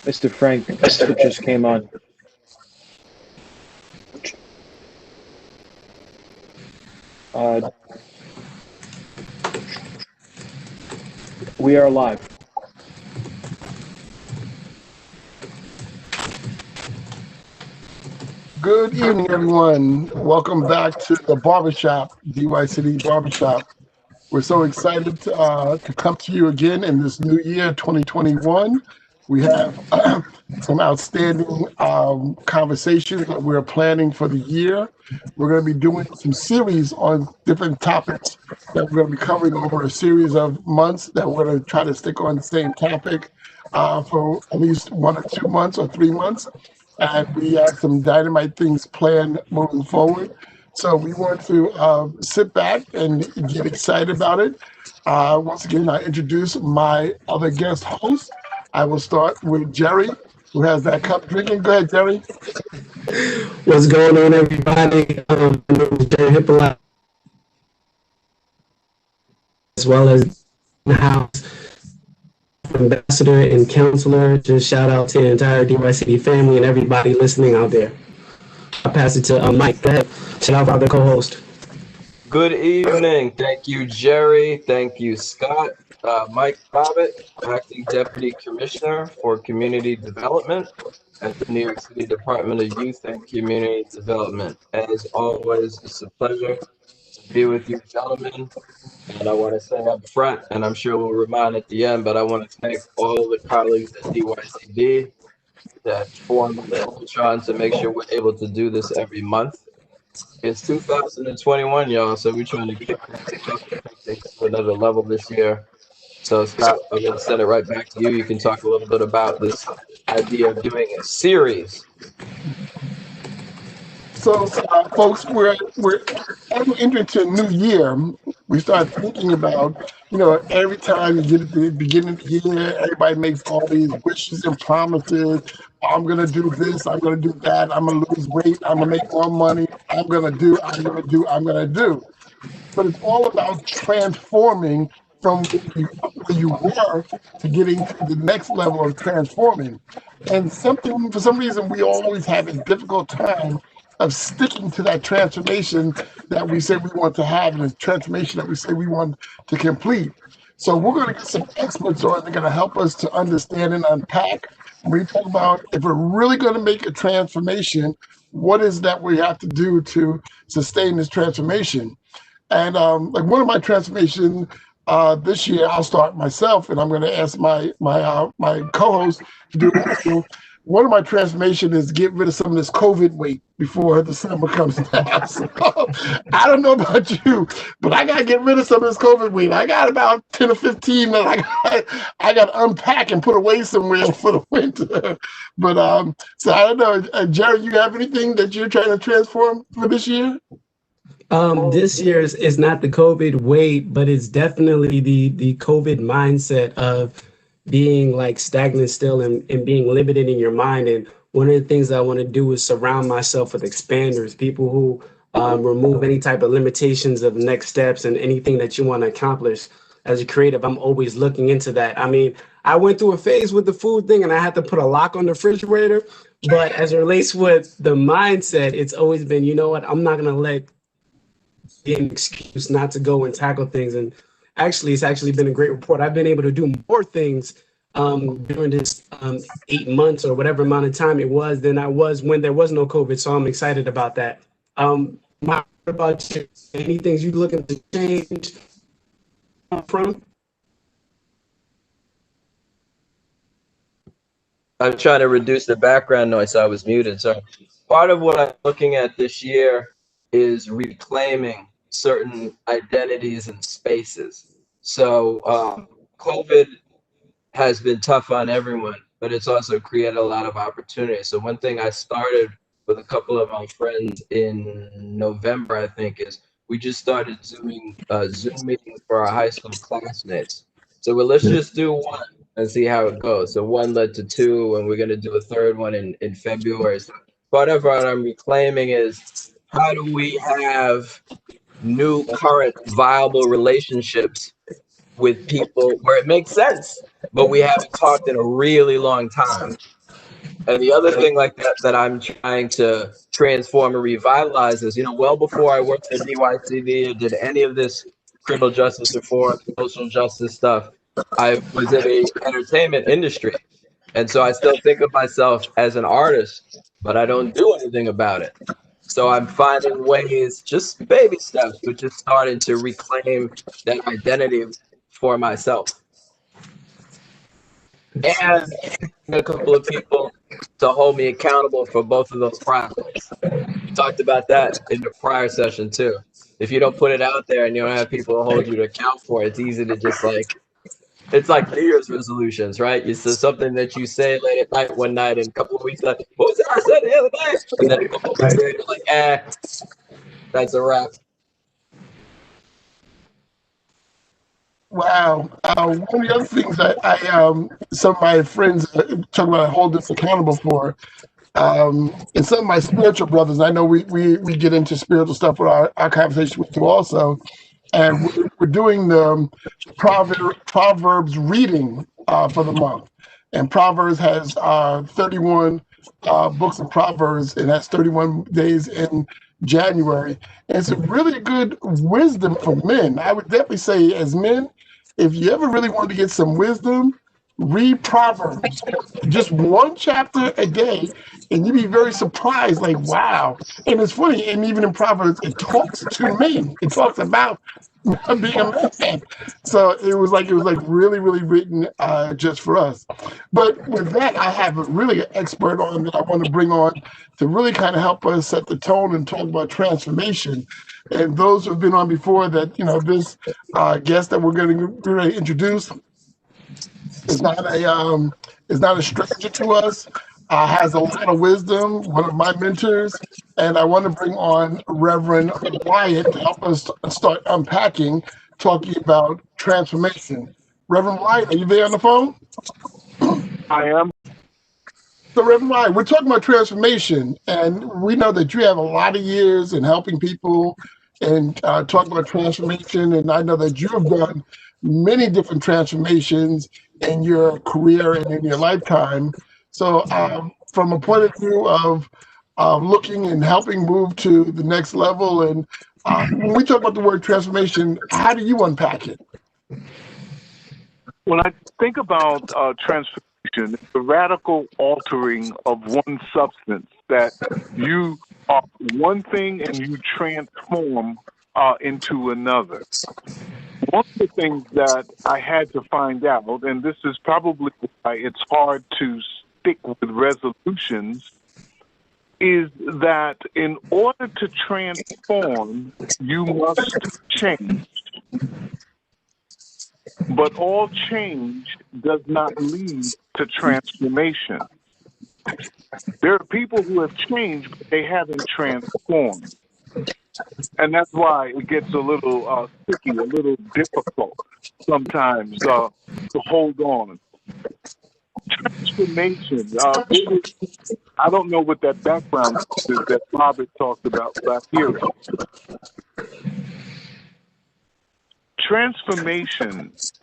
Mr. Frank, who just came on. Uh, we are live. Good evening, everyone. Welcome back to the Barbershop, DYCD Barbershop. We're so excited to come to you again in this new year, 2021. We have some outstanding conversations that we're planning for the year. We're going to be doing some series on different topics that we're going to be covering over a series of months that we're going to try to stick on the same topic for at least 1 or 2 months or 3 months. And we have some dynamite things planned moving forward. So we want to sit back and get excited about it. Once again, I introduce my other guest host. I will start with Jerry, who has that cup drinking. Go ahead, Jerry. What's going on, everybody? My name is Jerry Hippolyte, as well as in the house ambassador and counselor. Just shout out to the entire DYCD family and everybody listening out there. I'll pass it to Mike. Go ahead. Shout out for the co-host. Good evening. Thank you, Jerry. Thank you, Scott. Mike Bobbitt, Acting Deputy Commissioner for Community Development at the New York City Department of Youth and Community Development. As always, it's a pleasure to be with you, gentlemen. And I want to say up front, and I'm sure we'll remind at the end, but I want to thank all the colleagues at DYCD that formed the Ultron to make sure we're able to do this every month. It's 2021, y'all, so we're trying to kick things to another level this year. So, Scott, I'm going to send it right back to you. You can talk a little bit about this idea of doing a series. So, folks, we're as we enter into a new year, we start thinking about, every time you get at the beginning of the year, everybody makes all these wishes and promises. I'm going to do this. I'm going to do that. I'm going to lose weight. I'm going to make more money. I'm going to do. But it's all about transforming from where you were to getting to the next level of transforming. And for some reason, we always have a difficult time of sticking to that transformation that we say we want to have and the transformation that we say we want to complete. So we're going to get some experts on. They're going to help us to understand and unpack. We talk about if we're really going to make a transformation, what is that we have to do to sustain this transformation? And like one of my transformations this year, I'll start myself, and I'm going to ask my co-host to do it. One of my transformations is get rid of some of this COVID weight before the summer comes down. So, I don't know about you, but I got to get rid of some of this COVID weight. I got about 10 or 15 that I got to unpack and put away somewhere for the winter. But so I don't know, Jerry, you have anything that you're trying to transform for this year? This year is not the COVID weight, but it's definitely the COVID mindset of being like stagnant still and being limited in your mind. And one of the things I want to do is surround myself with expanders, people who remove any type of limitations of next steps and anything that you want to accomplish. As a creative, I'm always looking into that. I mean, I went through a phase with the food thing and I had to put a lock on the refrigerator. But as it relates with the mindset, it's always been, you know what, I'm not going to let be an excuse not to go and tackle things. And actually, it's actually been a great report. I've been able to do more things during this 8 months or whatever amount of time it was than I was when there was no COVID. So I'm excited about that. What about you? Any things you looking to change from? I'm trying to reduce the background noise, so I was muted. So part of what I'm looking at this year is reclaiming certain identities and spaces. So COVID has been tough on everyone, but it's also created a lot of opportunities. So one thing I started with a couple of my friends in November, I think, is we just started Zoom meetings for our high school classmates. So let's just do one and see how it goes. So one led to two, and we're going to do a third one in February. So part of what I'm reclaiming is how do we have new, current, viable relationships with people where it makes sense? but we haven't talked in a really long time. And the other thing like that I'm trying to transform and revitalize is, well before I worked at DYCD or did any of this criminal justice reform, social justice stuff, I was in the entertainment industry. And so I still think of myself as an artist, but I don't do anything about it. So I'm finding ways, just baby steps, but just starting to reclaim that identity for myself. And a couple of people to hold me accountable for both of those projects. We talked about that in the prior session too. If you don't put it out there and you don't have people to hold you to account for, it's easy to just it's like New Year's resolutions, right? It's just something that you say late at night one night, and a couple of weeks later, what was that I said the other day? And then a couple of weeks later, you're like, that's a wrap. Wow. One of the other things some of my friends talk about holding us accountable for, and some of my spiritual brothers, I know we get into spiritual stuff with our conversation with you also, and we're doing the Proverbs reading for the month. And Proverbs has 31 books of Proverbs, and that's 31 days in January. And it's a really good wisdom for men. I would definitely say, as men, if you ever really want to get some wisdom, read Proverbs, just one chapter a day, and you'd be very surprised, like, wow. And it's funny, and even in Proverbs, it talks to men. It talks about being a man. So it was like really, really written just for us. But with that, I have a really expert on that I want to bring on to really kind of help us set the tone and talk about transformation. And those who've been on before, that this guest that we're going to introduce is not a stranger to us. Has a lot of wisdom. One of my mentors, and I want to bring on Reverend Wyatt to help us start unpacking, talking about transformation. Reverend Wyatt, are you there on the phone? I am. So, Reverend Wyatt, we're talking about transformation, and we know that you have a lot of years in helping people and talking about transformation, and I know that you have done many different transformations in your career and in your lifetime. So from a point of view of looking and helping move to the next level, and when we talk about the word transformation, how do you unpack it? When I think about transformation, it's the radical altering of one substance, that you are one thing and you transform into another. One of the things that I had to find out, and this is probably why it's hard to stick with resolutions, is that in order to transform, you must change. But all change does not lead to transformation. There are people who have changed, but they haven't transformed. And that's why it gets a little sticky, a little difficult sometimes to hold on. Transformation. I don't know what that background is that Robert talked about, but I hear it. Transformation is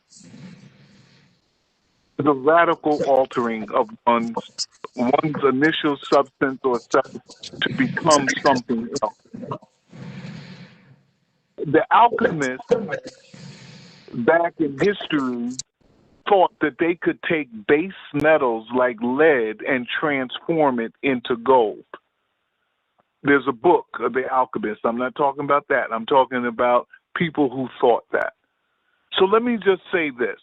a radical altering of one's initial substance or self to become something else. The alchemists back in history thought that they could take base metals like lead and transform it into gold. There's a book of The Alchemist. I'm not talking about that. I'm talking about people who thought that. So let me just say this.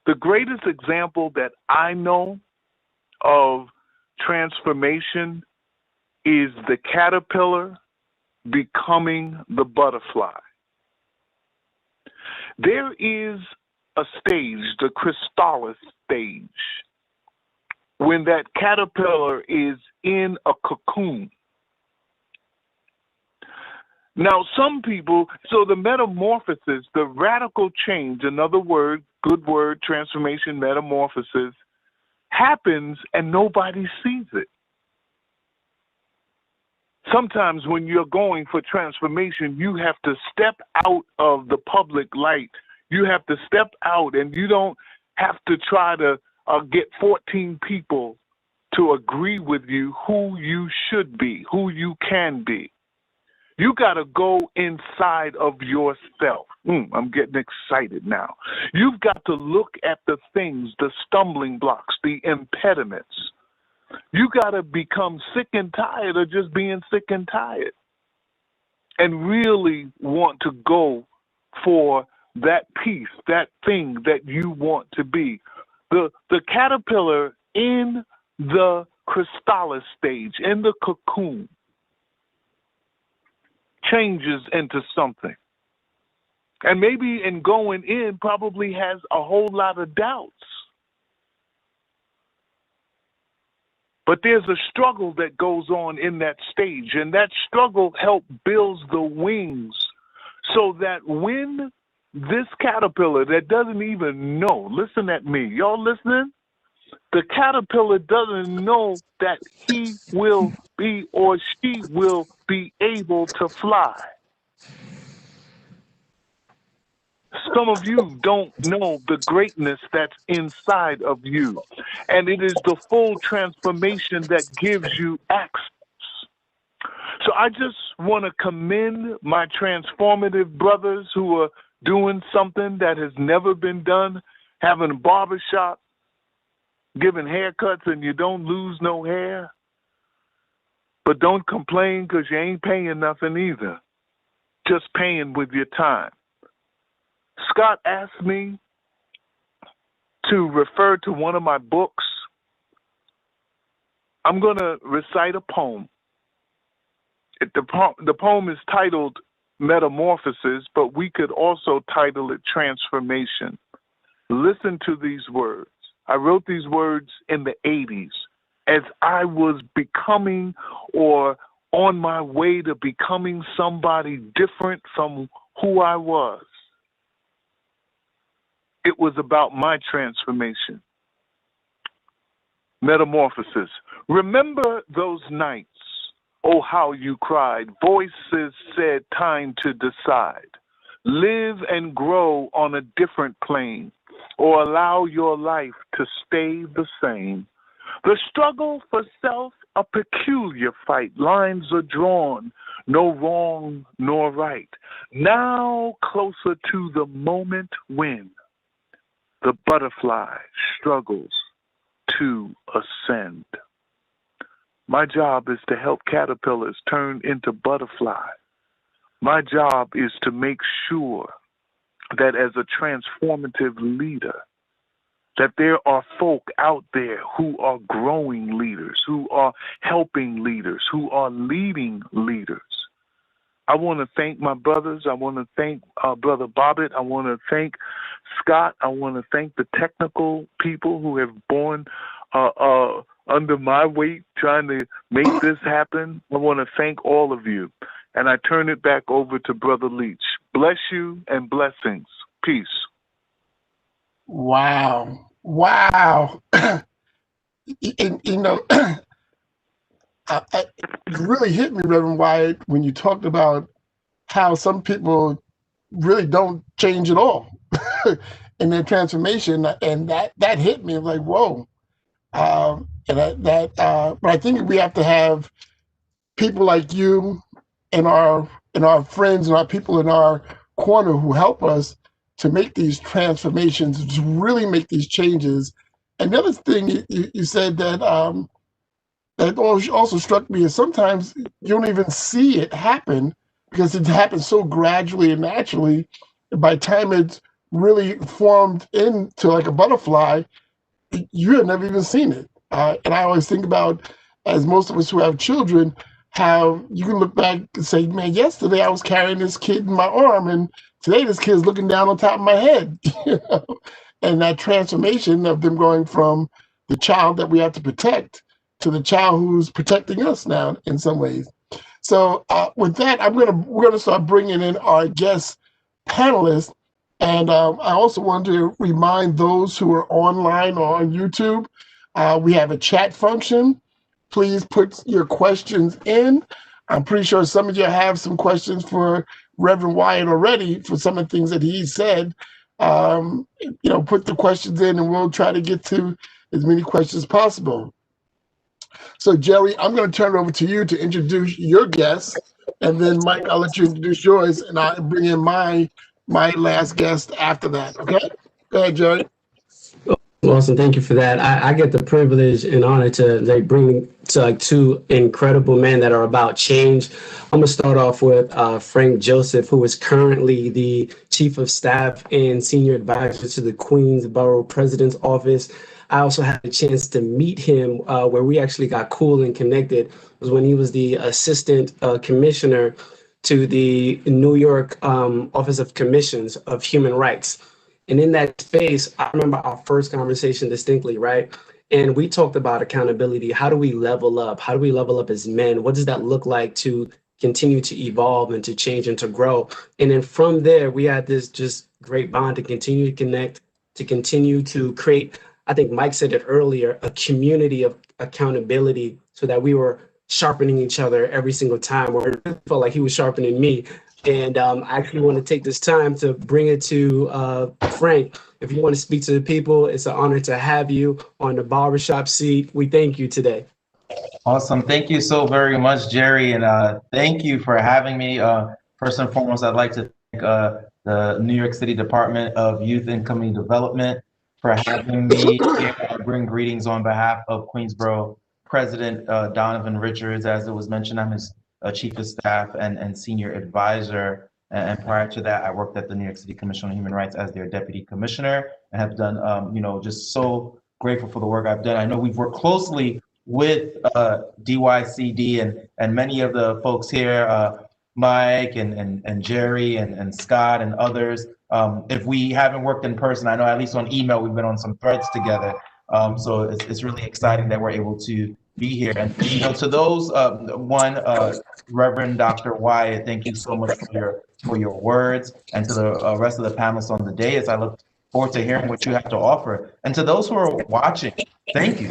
The greatest example that I know of transformation is the caterpillar becoming the butterfly. There is a stage, the chrysalis stage, when that caterpillar is in a cocoon. Now, some people, so the metamorphosis, the radical change, another word, good word, transformation, metamorphosis, happens and nobody sees it. Sometimes when you're going for transformation, you have to step out of the public light. You have to step out, and you don't, have to try to get 14 people to agree with you who you should be, who you can be. You got to go inside of yourself. I'm getting excited now. You've got to look at the things, the stumbling blocks, the impediments. You got to become sick and tired of just being sick and tired and really want to go for that piece, that thing that you want to be. The caterpillar in the chrysalis stage, in the cocoon, changes into something. And maybe in going in probably has a whole lot of doubts. But there's a struggle that goes on in that stage, and that struggle helps build the wings so that when this caterpillar that doesn't even know, listen at me, y'all listening? The caterpillar doesn't know that he will be or she will be able to fly. Some of you don't know the greatness that's inside of you, and it is the full transformation that gives you access. So I just want to commend my transformative brothers who are doing something that has never been done, having a barbershop, giving haircuts, and you don't lose no hair. But don't complain because you ain't paying nothing either. Just paying with your time. Scott asked me to refer to one of my books. I'm going to recite a poem. The poem is titled Metamorphosis, but we could also title it Transformation. Listen to these words. I wrote these words in the 80s as I was becoming or on my way to becoming somebody different from who I was. It was about my transformation. Metamorphosis. Remember those nights, oh, how you cried. Voices said time to decide. Live and grow on a different plane, or allow your life to stay the same. The struggle for self, a peculiar fight. Lines are drawn, no wrong nor right. Now closer to the moment when the butterfly struggles to ascend. My job is to help caterpillars turn into butterflies. My job is to make sure that as a transformative leader, that there are folk out there who are growing leaders, who are helping leaders, who are leading leaders. I want to thank my brothers. I want to thank Brother Bobbitt. I want to thank Scott. I want to thank the technical people who have borne under my weight trying to make this happen. I want to thank all of you. And I turn it back over to Brother Leach. Bless you and blessings. Peace. Wow. Wow. you know, it really hit me, Reverend Wyatt, when you talked about how some people really don't change at all in their transformation. And that hit me like, whoa. But I think we have to have people like you and our friends and our people in our corner who help us to make these transformations, to really make these changes. And the other thing you said that that also struck me is sometimes you don't even see it happen because it happens so gradually and naturally. By the time it's really formed into like a butterfly, you have never even seen it. And I always think about, as most of us who have children, how you can look back and say, man, yesterday I was carrying this kid in my arm, and today this kid's looking down on top of my head. You know? And that transformation of them going from the child that we have to protect to the child who's protecting us now in some ways. So with that, we're gonna start bringing in our guest panelists. And I also want to remind those who are online or on YouTube, we have a chat function. Please put your questions in. I'm pretty sure some of you have some questions for Reverend Wyatt already for some of the things that he said. put the questions in, and we'll try to get to as many questions as possible. So, Jerry, I'm going to turn it over to you to introduce your guest, and then Mike, I'll let you introduce yours, and I'll bring in my last guest after that. Okay? Go ahead, Jerry. Awesome, thank you for that. I get the privilege and honor to bring to two incredible men that are about change. I'm gonna start off with Frank Joseph, who is currently the Chief of Staff and Senior Advisor to the Queensborough President's Office. I also had a chance to meet him where we actually got cool and connected. It was when he was the Assistant Commissioner to the New York Office of Commissions of Human Rights. And in that space, I remember our first conversation distinctly, right? And we talked about accountability. How do we level up? How do we level up as men? What does that look like to continue to evolve and to change and to grow? And then from there, we had this just great bond to continue to connect, to continue to create, I think Mike said it earlier, a community of accountability so that we were sharpening each other every single time, where it felt like he was sharpening me. And I actually want to take this time to bring it to Frank. If you want to speak to the people, it's an honor to have you on the Barbershop seat. We thank you today. Awesome. Thank you so very much, Jerry. And thank you for having me. First and foremost, I'd like to thank the New York City Department of Youth and Community Development for having me here. I bring greetings on behalf of Queensborough President Donovan Richards. As it was mentioned, I'm his Chief of Staff and Senior Advisor. And prior to that, I worked at the New York City Commission on Human Rights as their Deputy Commissioner and have done, just so grateful for the work I've done. I know we've worked closely with DYCD and many of the folks here, Mike and Jerry and Scott and others. If we haven't worked in person, I know at least on email, we've been on some threads together. So it's really exciting that we're able to be here. And to those, Reverend Dr. Wyatt, thank you so much for your words, and to the rest of the panelists on the dais. I look forward to hearing what you have to offer. And to those who are watching, thank you.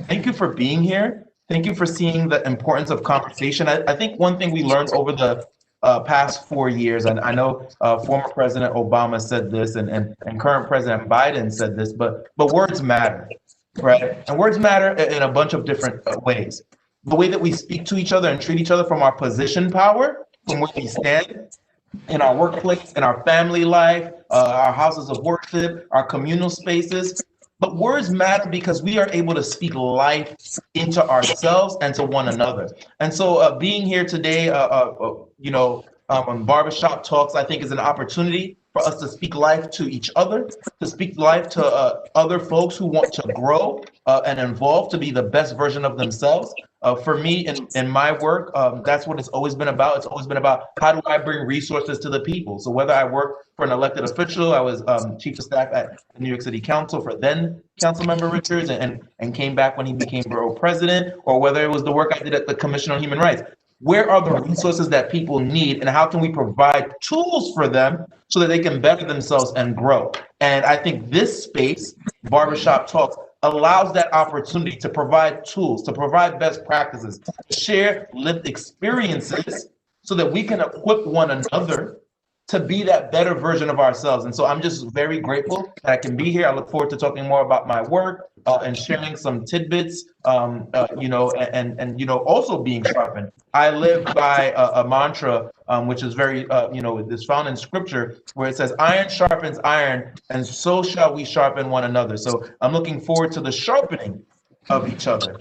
Thank you for being here. Thank you for seeing the importance of conversation. I think one thing we learned over the past 4 years, and I know former President Obama said this, and current President Biden said this, but words matter, right? And words matter in a bunch of different ways. The way that we speak to each other and treat each other from our position power, from where we stand, in our workplace, in our family life, our houses of worship, our communal spaces. But words matter because we are able to speak life into ourselves and to one another. And so being here today, on Barbershop Talks, I think is an opportunity for us to speak life to each other, to speak life to other folks who want to grow and evolve to be the best version of themselves. For me, in my work, that's what it's always been about. It's always been about how do I bring resources to the people. So whether I work for an elected official, I was Chief of Staff at the New York City Council for then Councilmember Richards and came back when he became Borough President, or whether it was the work I did at the Commission on Human Rights. Where are the resources that people need, and how can we provide tools for them so that they can better themselves and grow? And I think this space, Barbershop Talks, allows that opportunity to provide tools, to provide best practices, to share lived experiences so that we can equip one another to be that better version of ourselves. And so I'm just very grateful that I can be here. I look forward to talking more about my work and sharing some tidbits, and also being sharpened. I live by a mantra, which is very, is found in scripture, where it says, iron sharpens iron, and so shall we sharpen one another. So I'm looking forward to the sharpening of each other,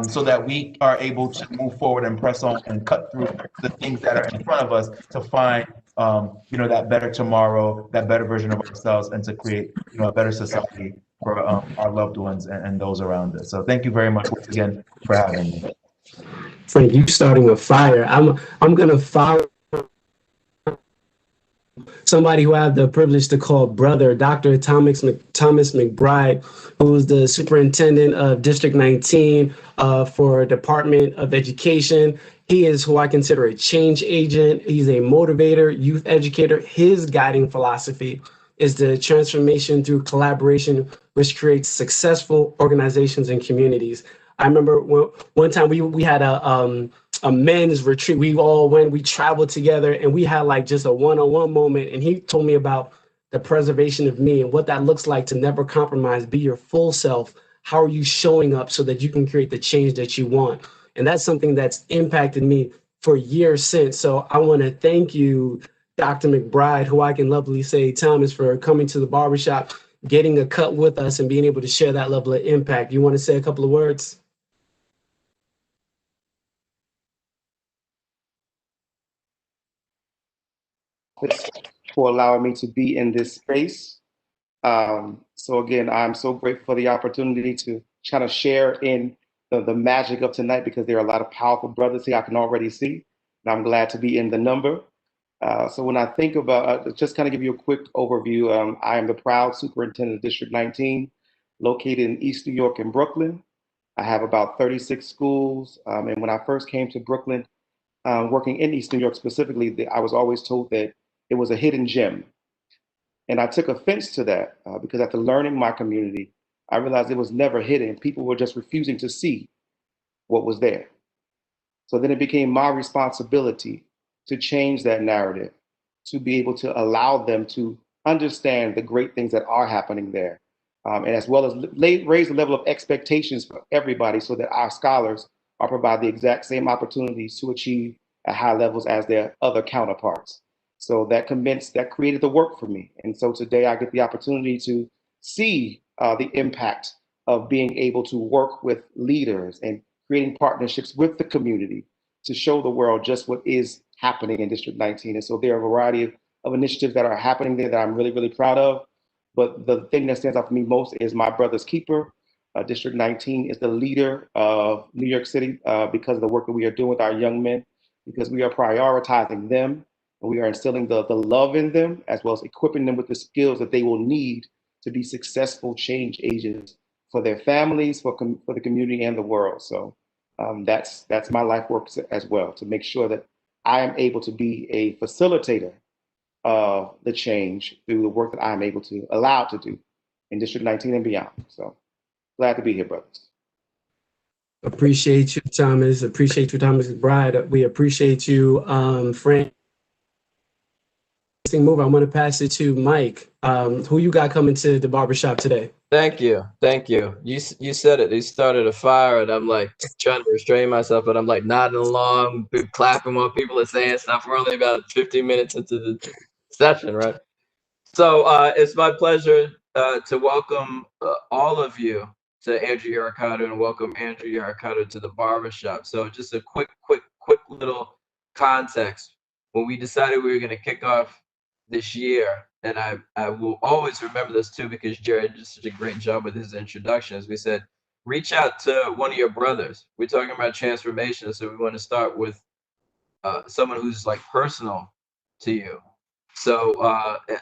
so that we are able to move forward and press on and cut through the things that are in front of us to find that better tomorrow, that better version of ourselves, and to create, a better society for our loved ones and those around us. So thank you very much once again for having me. Frank, you starting a fire. I'm gonna follow somebody who I have the privilege to call brother, Dr. Thomas McBride, who is the superintendent of District 19 for Department of Education. He is who I consider a change agent. He's a motivator, youth educator. His guiding philosophy is the transformation through collaboration, which creates successful organizations and communities. I remember one time we had a men's retreat. We traveled together, and we had like just a one-on-one moment. And he told me about the preservation of me and what that looks like to never compromise, be your full self. How are you showing up so that you can create the change that you want? And that's something that's impacted me for years since. So I want to thank you, Dr. McBride, who I can lovely say, Thomas, for coming to the barbershop, getting a cut with us and being able to share that level of impact. You want to say a couple of words? For allowing me to be in this space. So again, I'm so grateful for the opportunity to kind of share in the magic of tonight, because there are a lot of powerful brothers here I can already see, and I'm glad to be in the number. So when I think about, just kind of give you a quick overview, I am the proud superintendent of District 19, located in East New York and Brooklyn. I have about 36 schools, and when I first came to Brooklyn, working in East New York specifically, I was always told that it was a hidden gem. And I took offense to that because after learning my community, I realized it was never hidden. People were just refusing to see what was there. So then it became my responsibility to change that narrative, to be able to allow them to understand the great things that are happening there. And as well as raise the level of expectations for everybody so that our scholars are provided the exact same opportunities to achieve at high levels as their other counterparts. So that created the work for me. And so today I get the opportunity to see the impact of being able to work with leaders and creating partnerships with the community to show the world just what is happening in District 19. And so there are a variety of initiatives that are happening there that I'm really, really proud of. But the thing that stands out for me most is my brother's keeper. District 19 is the leader of New York City because of the work that we are doing with our young men, because we are prioritizing them and we are instilling the love in them, as well as equipping them with the skills that they will need to be successful change agents for their families, for the community and the world. So that's my life work as well, to make sure that I am able to be a facilitator of the change through the work that I'm able to allow to do in District 19 and beyond. So glad to be here, brothers. Appreciate you, Thomas. Appreciate you, Thomas McBride. We appreciate you, Frank. Move. I'm going to pass it to Mike. Who you got coming to the barbershop today? Thank you. You said it. You started a fire, and I'm like trying to restrain myself, but I'm like nodding along, clapping while people are saying stuff. We're only about 15 minutes into the session, right? So it's my pleasure to welcome all of you to Andrew Yaricado, and welcome Andrew Yaricado to the barbershop. So just a quick little context. When we decided we were going to kick off this year, and I will always remember this too, because Jared did such a great job with his introductions. We said, reach out to one of your brothers. We're talking about transformation, so we want to start with someone who's like personal to you. So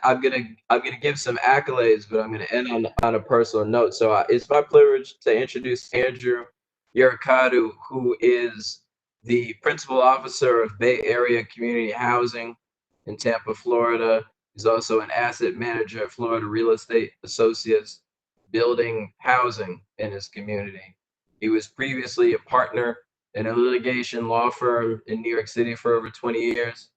I'm gonna give some accolades, but I'm gonna end on a personal note. So it's my privilege to introduce Andrew Yaricado, who is the principal officer of Bay Area Community Housing in Tampa, Florida. He's also an asset manager at Florida Real Estate Associates, building housing in his community. He was previously a partner in a litigation law firm in New York City for over 20 years.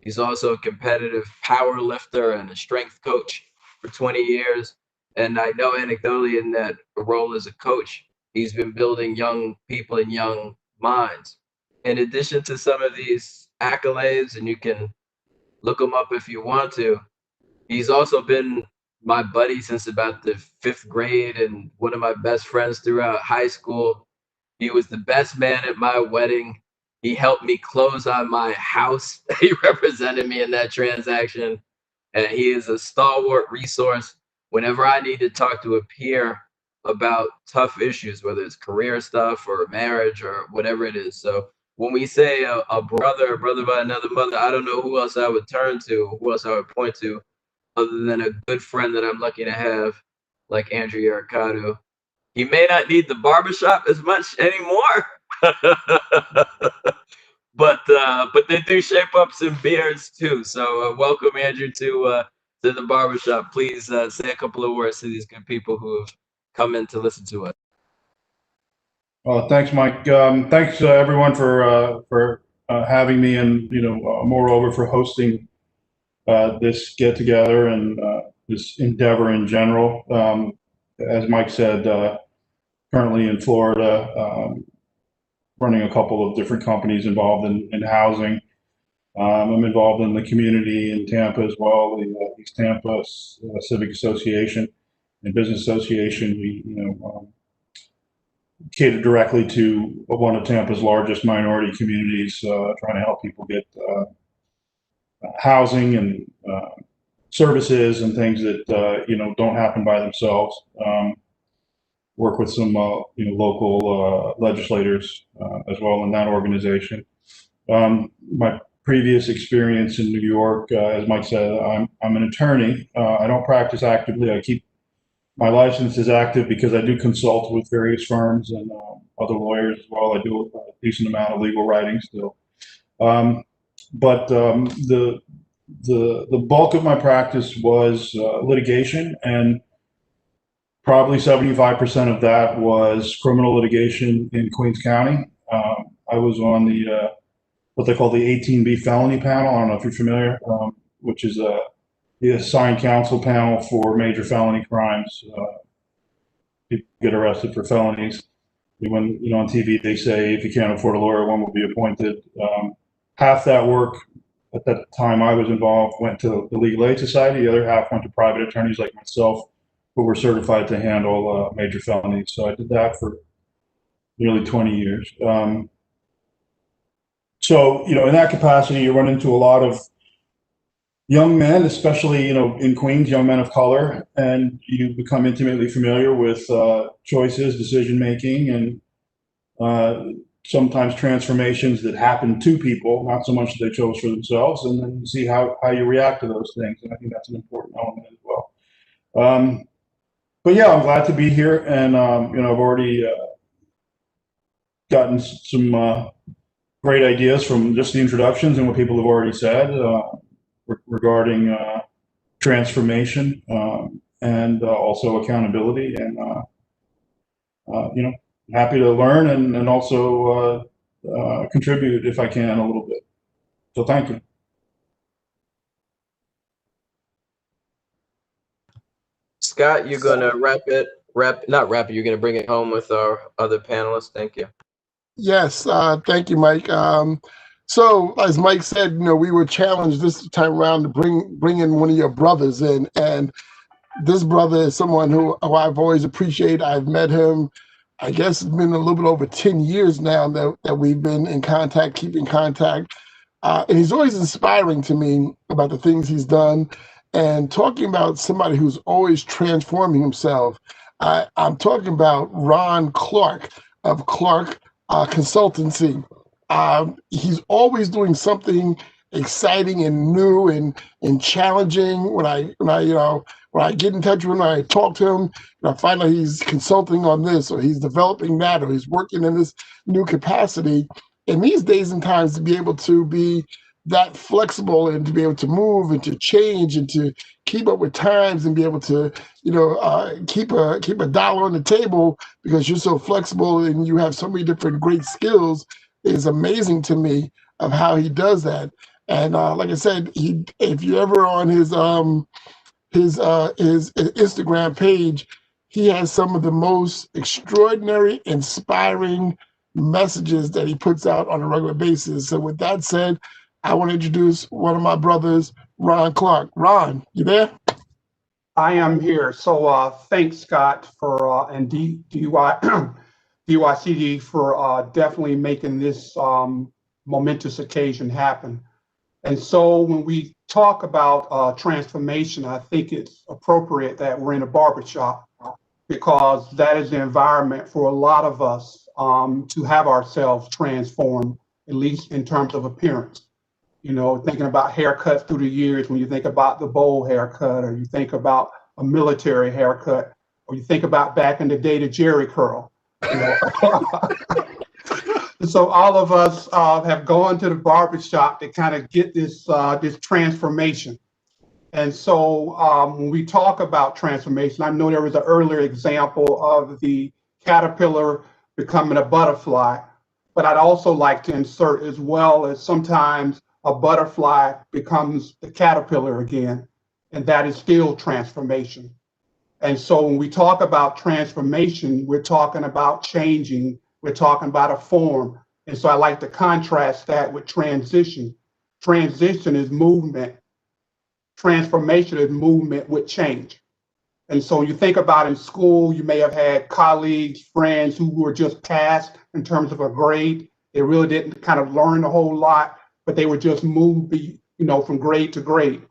He's also a competitive power lifter and a strength coach for 20 years. And I know anecdotally in that role as a coach, he's been building young people and young minds. In addition to some of these accolades, and you can look him up if you want to, he's also been my buddy since about the 5th grade and one of my best friends throughout high school. He was the best man at my wedding. He helped me close on my house. He represented me in that transaction. And he is a stalwart resource whenever I need to talk to a peer about tough issues, whether it's career stuff or marriage or whatever it is. So when we say a brother by another mother, I don't know who else I would turn to, who else I would point to, other than a good friend that I'm lucky to have, like Andrew Yaricado. He may not need the barbershop as much anymore, but they do shape up some beards too. So welcome, Andrew, to the barbershop. Please say a couple of words to these good people who have come in to listen to us. Thanks, Mike. Thanks everyone for having me, and moreover for hosting this get together and this endeavor in general. As Mike said, currently in Florida, running a couple of different companies involved in housing. I'm involved in the community in Tampa as well, the East Tampa Civic Association and Business Association. We, cater directly to one of Tampa's largest minority communities, trying to help people get housing and services and things that don't happen by themselves. Work with some local legislators as well in that organization. My previous experience in New York, as Mike said, I'm an attorney. I don't practice actively. I keep my license is active because I do consult with various firms and other lawyers as well. I do a decent amount of legal writing still. But the bulk of my practice was litigation, and probably 75% of that was criminal litigation in Queens County. I was on the what they call the 18B felony panel. I don't know if you're familiar, which is the assigned counsel panel for major felony crimes. People get arrested for felonies. When on TV they say if you can't afford a lawyer, one will be appointed. Half that work at that time I was involved went to the Legal Aid Society. The other half went to private attorneys like myself, who were certified to handle major felonies. So I did that for nearly 20 years. So in that capacity, you run into a lot of young men, especially in Queens, young men of color, and you become intimately familiar with choices, decision making, and sometimes transformations that happen to people, not so much that they chose for themselves, and then see how you react to those things. And I think that's an important element as well. But yeah, I'm glad to be here, and I've already gotten some great ideas from just the introductions and what people have already said regarding transformation and also accountability, and happy to learn and also contribute if I can a little bit. So thank you. Scott, you're gonna not wrap it, you're gonna bring it home with our other panelists. Thank you. Yes, thank you, Mike. So, as Mike said, we were challenged this time around to bring in one of your brothers in, and this brother is someone who I've always appreciated. I've met him, I guess it's been a little bit over 10 years now that we've been in contact, keeping contact, and he's always inspiring to me about the things he's done, and talking about somebody who's always transforming himself. I'm talking about Ron Clark of Clark Consultancy. He's always doing something exciting and new and challenging. When I get in touch with him, I talk to him, and I find out he's consulting on this, or he's developing that, or he's working in this new capacity. In these days and times, to be able to be that flexible and to be able to move and to change and to keep up with times and be able to, keep a dollar on the table because you're so flexible and you have so many different great skills is amazing to me of how he does that. And like I said, if you're ever on his Instagram page, he has some of the most extraordinary, inspiring messages that he puts out on a regular basis. So with that said, I want to introduce one of my brothers, Ron Clark. Ron, you there? I am here. So thanks, Scott, for and DYCD for definitely making this momentous occasion happen. And so when we talk about transformation, I think it's appropriate that we're in a barbershop, because that is the environment for a lot of us to have ourselves transformed, at least in terms of appearance. Thinking about haircuts through the years, when you think about the bowl haircut, or you think about a military haircut, or you think about back in the day, the Jerry curl. So all of us have gone to the barbershop to kind of get this transformation. And so when we talk about transformation, I know there was an earlier example of the caterpillar becoming a butterfly, but I'd also like to insert as well as sometimes a butterfly becomes the caterpillar again, and that is still transformation. And so when we talk about transformation, we're talking about changing, we're talking about a form. And so I like to contrast that with transition. Transition is movement, transformation is movement with change. And so you think about in school, you may have had colleagues, friends who were just passed in terms of a grade. They really didn't kind of learn a whole lot, but they were just moved, from grade to grade.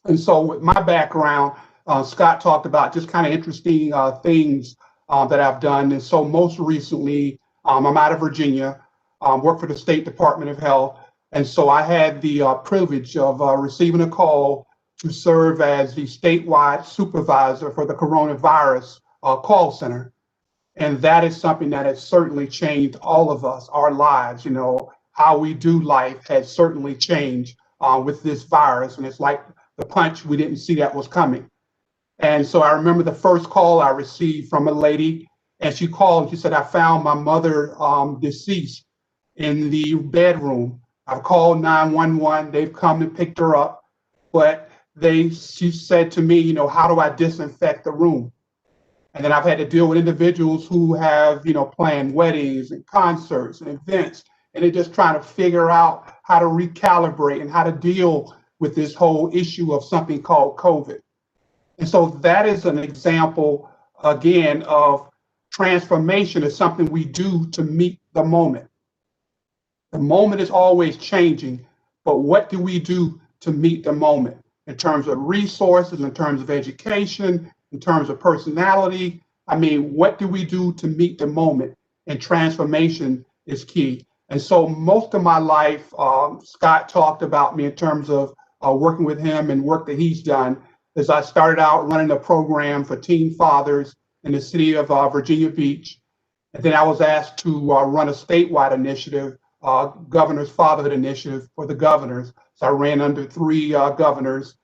And so with my background, Scott talked about just kind of interesting things that I've done. And so most recently, I'm out of Virginia, work for the State Department of Health. And so I had the privilege of receiving a call to serve as the statewide supervisor for the coronavirus call center. And that is something that has certainly changed all of us, our lives. How we do life has certainly changed with this virus. And it's like the punch, we didn't see that was coming. And so I remember the first call I received from a lady, and she called and she said, I found my mother deceased in the bedroom. I've called 911, they've come and picked her up, but she said to me, how do I disinfect the room? And then I've had to deal with individuals who have, planned weddings and concerts and events, and they're just trying to figure out how to recalibrate and how to deal with this whole issue of something called COVID. And so that is an example, again, of transformation is something we do to meet the moment. The moment is always changing, but what do we do to meet the moment in terms of resources, in terms of education, in terms of personality? I mean, what do we do to meet the moment? And transformation is key. And so most of my life, Scott talked about me in terms of working with him and work that he's done. As I started out running a program for teen fathers in the city of Virginia Beach. And then I was asked to run a statewide initiative, Governor's Fatherhood Initiative for the governors. So I ran under 3 governors.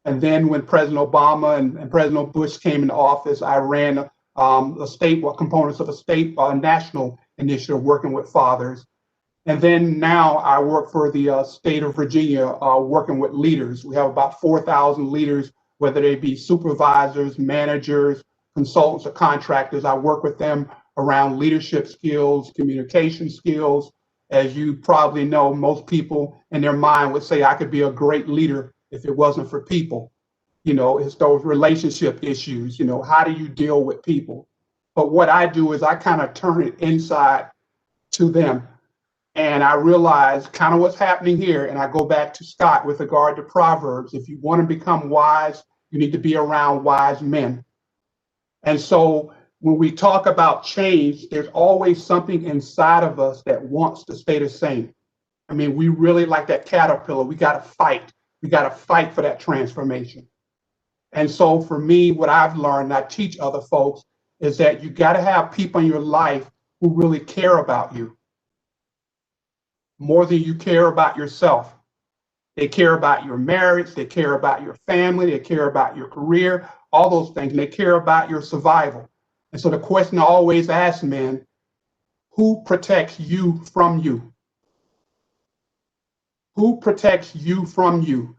And then when President Obama and President Bush came into office, I ran components of a state national initiative working with fathers. And then now I work for the state of Virginia, working with leaders. We have about 4,000 leaders, whether they be supervisors, managers, consultants, or contractors. I work with them around leadership skills, communication skills. As you probably know, most people in their mind would say, I could be a great leader if it wasn't for people. It's those relationship issues, how do you deal with people? But what I do is I kind of turn it inside to them. And I realize kind of what's happening here. And I go back to Scott with regard to Proverbs. If you want to become wise, you need to be around wise men. And so when we talk about change, there's always something inside of us that wants to stay the same. I mean, we really like that caterpillar. We got to fight. We got to fight for that transformation. And so for me, what I've learned, I teach other folks, is that you got to have people in your life who really care about you more than you care about yourself. They care about your marriage, they care about your family, they care about your career, all those things, and they care about your survival. And so the question I always ask men, who protects you from you? Who protects you from you?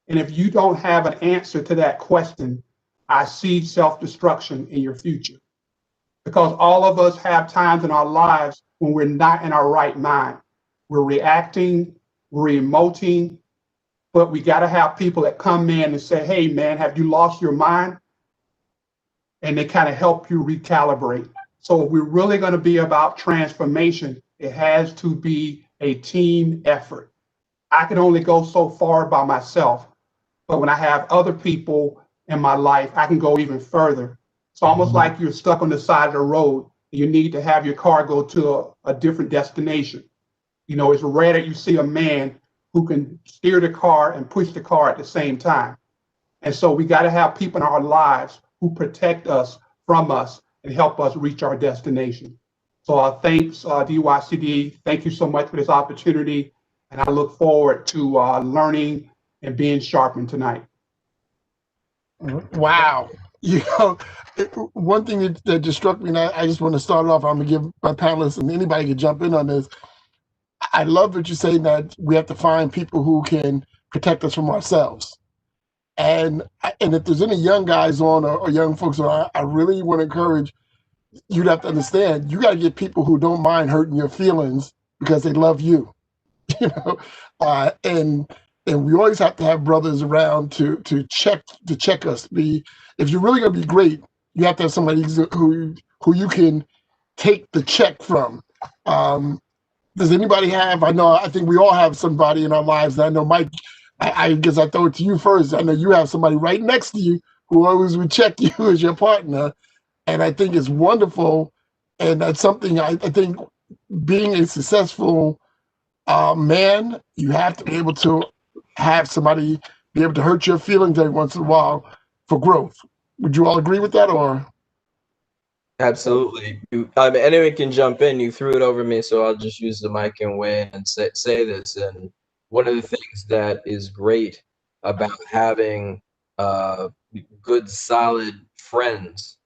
And if you don't have an answer to that question, I see self-destruction in your future. Because all of us have times in our lives when we're not in our right mind. We're reacting, we're emoting, but we got to have people that come in and say, hey, man, have you lost your mind? And they kind of help you recalibrate. So if we're really going to be about transformation, it has to be a team effort. I can only go so far by myself, but when I have other people in my life, I can go even further. It's almost like you're stuck on the side of the road. You need to have your car go to a different destination. It's rare that you see a man who can steer the car and push the car at the same time. And so we got to have people in our lives who protect us from us and help us reach our destination. So thanks, DYCD. Thank you so much for this opportunity. And I look forward to learning and being sharpened tonight. Wow. One thing that just struck me, and I just want to start off, I'm going to give my panelists, and anybody can jump in on this. I love that you're saying that we have to find people who can protect us from ourselves. And if there's any young guys on or young folks on, I really want to encourage you to have to understand, you got to get people who don't mind hurting your feelings because they love you. You know, and we always have to have brothers around to check us. If you're really gonna be great, you have to have somebody who you can take the check from. Does anybody have? I think we all have somebody in our lives. And I know Mike. I guess I throw it to you first. I know you have somebody right next to you who always would check you as your partner, and I think it's wonderful. And that's something I think being a successful man, you have to be able to have somebody be able to hurt your feelings every once in a while for growth. Would you all agree with that, or? Absolutely. Anyone can jump in. You threw it over me, so I'll just use the mic and weigh in and say this. And one of the things that is great about having good, solid friends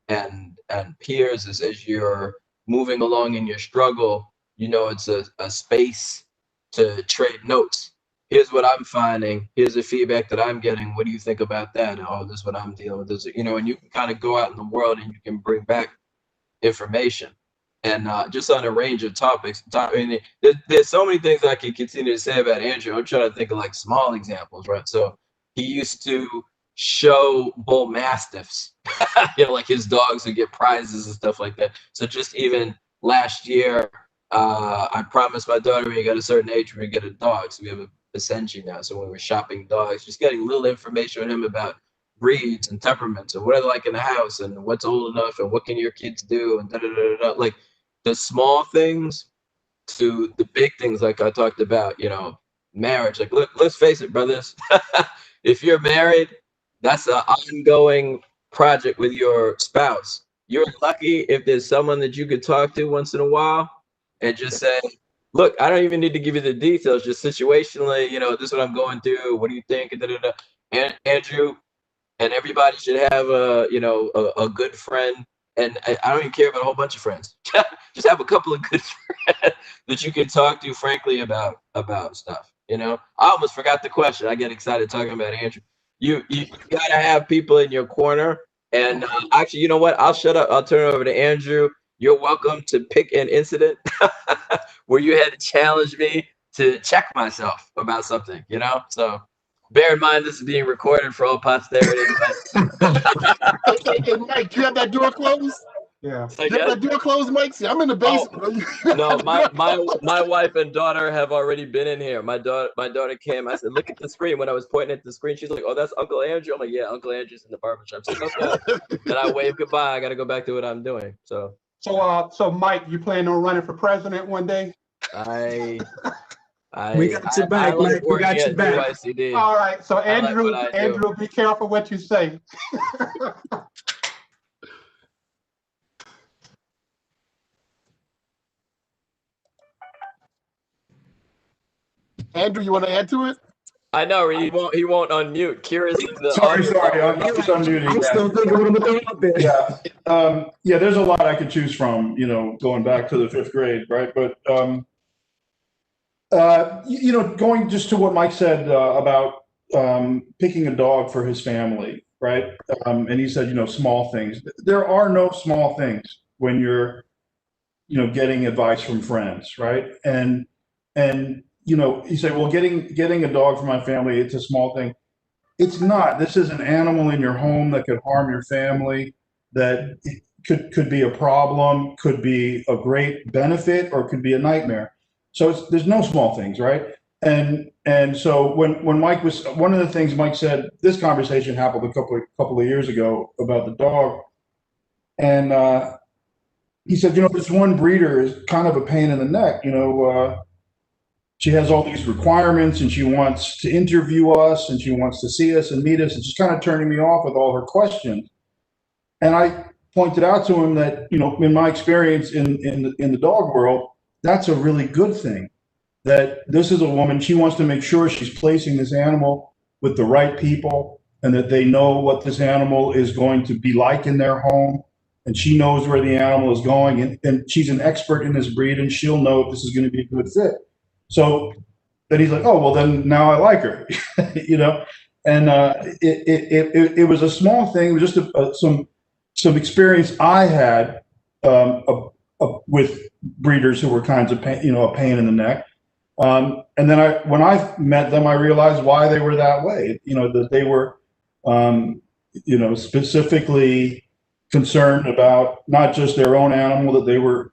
and peers is as you're moving along in your struggle, it's a space to trade notes. Here's what I'm finding. Here's the feedback that I'm getting. What do you think about that? Oh, this is what I'm dealing with. This, and you can kind of go out in the world and you can bring back information. And just on a range of topics. There's so many things I can continue to say about Andrew. I'm trying to think of like small examples, right? So he used to show bull mastiffs, like his dogs would get prizes and stuff like that. So just even last year, I promised my daughter when you get a certain age, we're gonna get a dog. So we have a Senji now. So when we're shopping dogs, just getting little information on him about breeds and temperaments and what are they like in the house and what's old enough and what can your kids do and like the small things to the big things, like I talked about, marriage. Like, look, let's face it, brothers. If you're married, that's an ongoing project with your spouse. You're lucky if there's someone that you could talk to once in a while and just say, look, I don't even need to give you the details, just situationally, this is what I'm going through. What do you think? And Andrew and everybody should have a good friend. And I don't even care about a whole bunch of friends. Just have a couple of good friends that you can talk to frankly about stuff. I almost forgot the question. I get excited talking about Andrew. You gotta have people in your corner. And actually, you know what? I'll shut up. I'll turn it over to Andrew. You're welcome to pick an incident where you had to challenge me to check myself about something, So bear in mind, this is being recorded for all posterity. Hey, Mike, do you have that door closed? Yeah. Do you have that door closed, Mike? See, I'm in the basement. No, my wife and daughter have already been in here. My daughter came. I said, look at the screen. When I was pointing at the screen, she's like, oh, that's Uncle Andrew. I'm like, yeah, Uncle Andrew's in the barbershop. So, okay. Then I wave goodbye. I got to go back to what I'm doing. So Mike, you planning on running for president one day? We got your back, Mike. We got your back. DYCD. All right. So Andrew, be careful what you say. Andrew, you want to add to it? I know he won't unmute. Curious. Sorry, I'm just unmuting. I'm still thinking what I'm throwing out there. Yeah, there's a lot I could choose from, going back to the 5th grade, right? But going just to what Mike said about picking a dog for his family, right? And he said, small things. There are no small things when you're, getting advice from friends, right? And you say, well, getting a dog for my family, it's a small thing. It's not. This is an animal in your home that could harm your family, that could be a problem, could be a great benefit, or could be a nightmare. So there's no small things, right? And so when Mike was, one of the things Mike said, this conversation happened a couple of years ago about the dog, and he said, this one breeder is kind of a pain in the neck. She has all these requirements and she wants to interview us and she wants to see us and meet us, and she's kind of turning me off with all her questions. And I pointed out to him that, in my experience in the dog world, that's a really good thing. That this is a woman, she wants to make sure she's placing this animal with the right people and that they know what this animal is going to be like in their home. And she knows where the animal is going. And she's an expert in this breed and she'll know if this is going to be a good fit. So then he's like, oh, well, then now I like her, you know? And it was a small thing. It was just some experience I had with breeders who were kinds of pain, a pain in the neck. And then when I met them, I realized why they were that way. That they were, specifically concerned about not just their own animal that they were,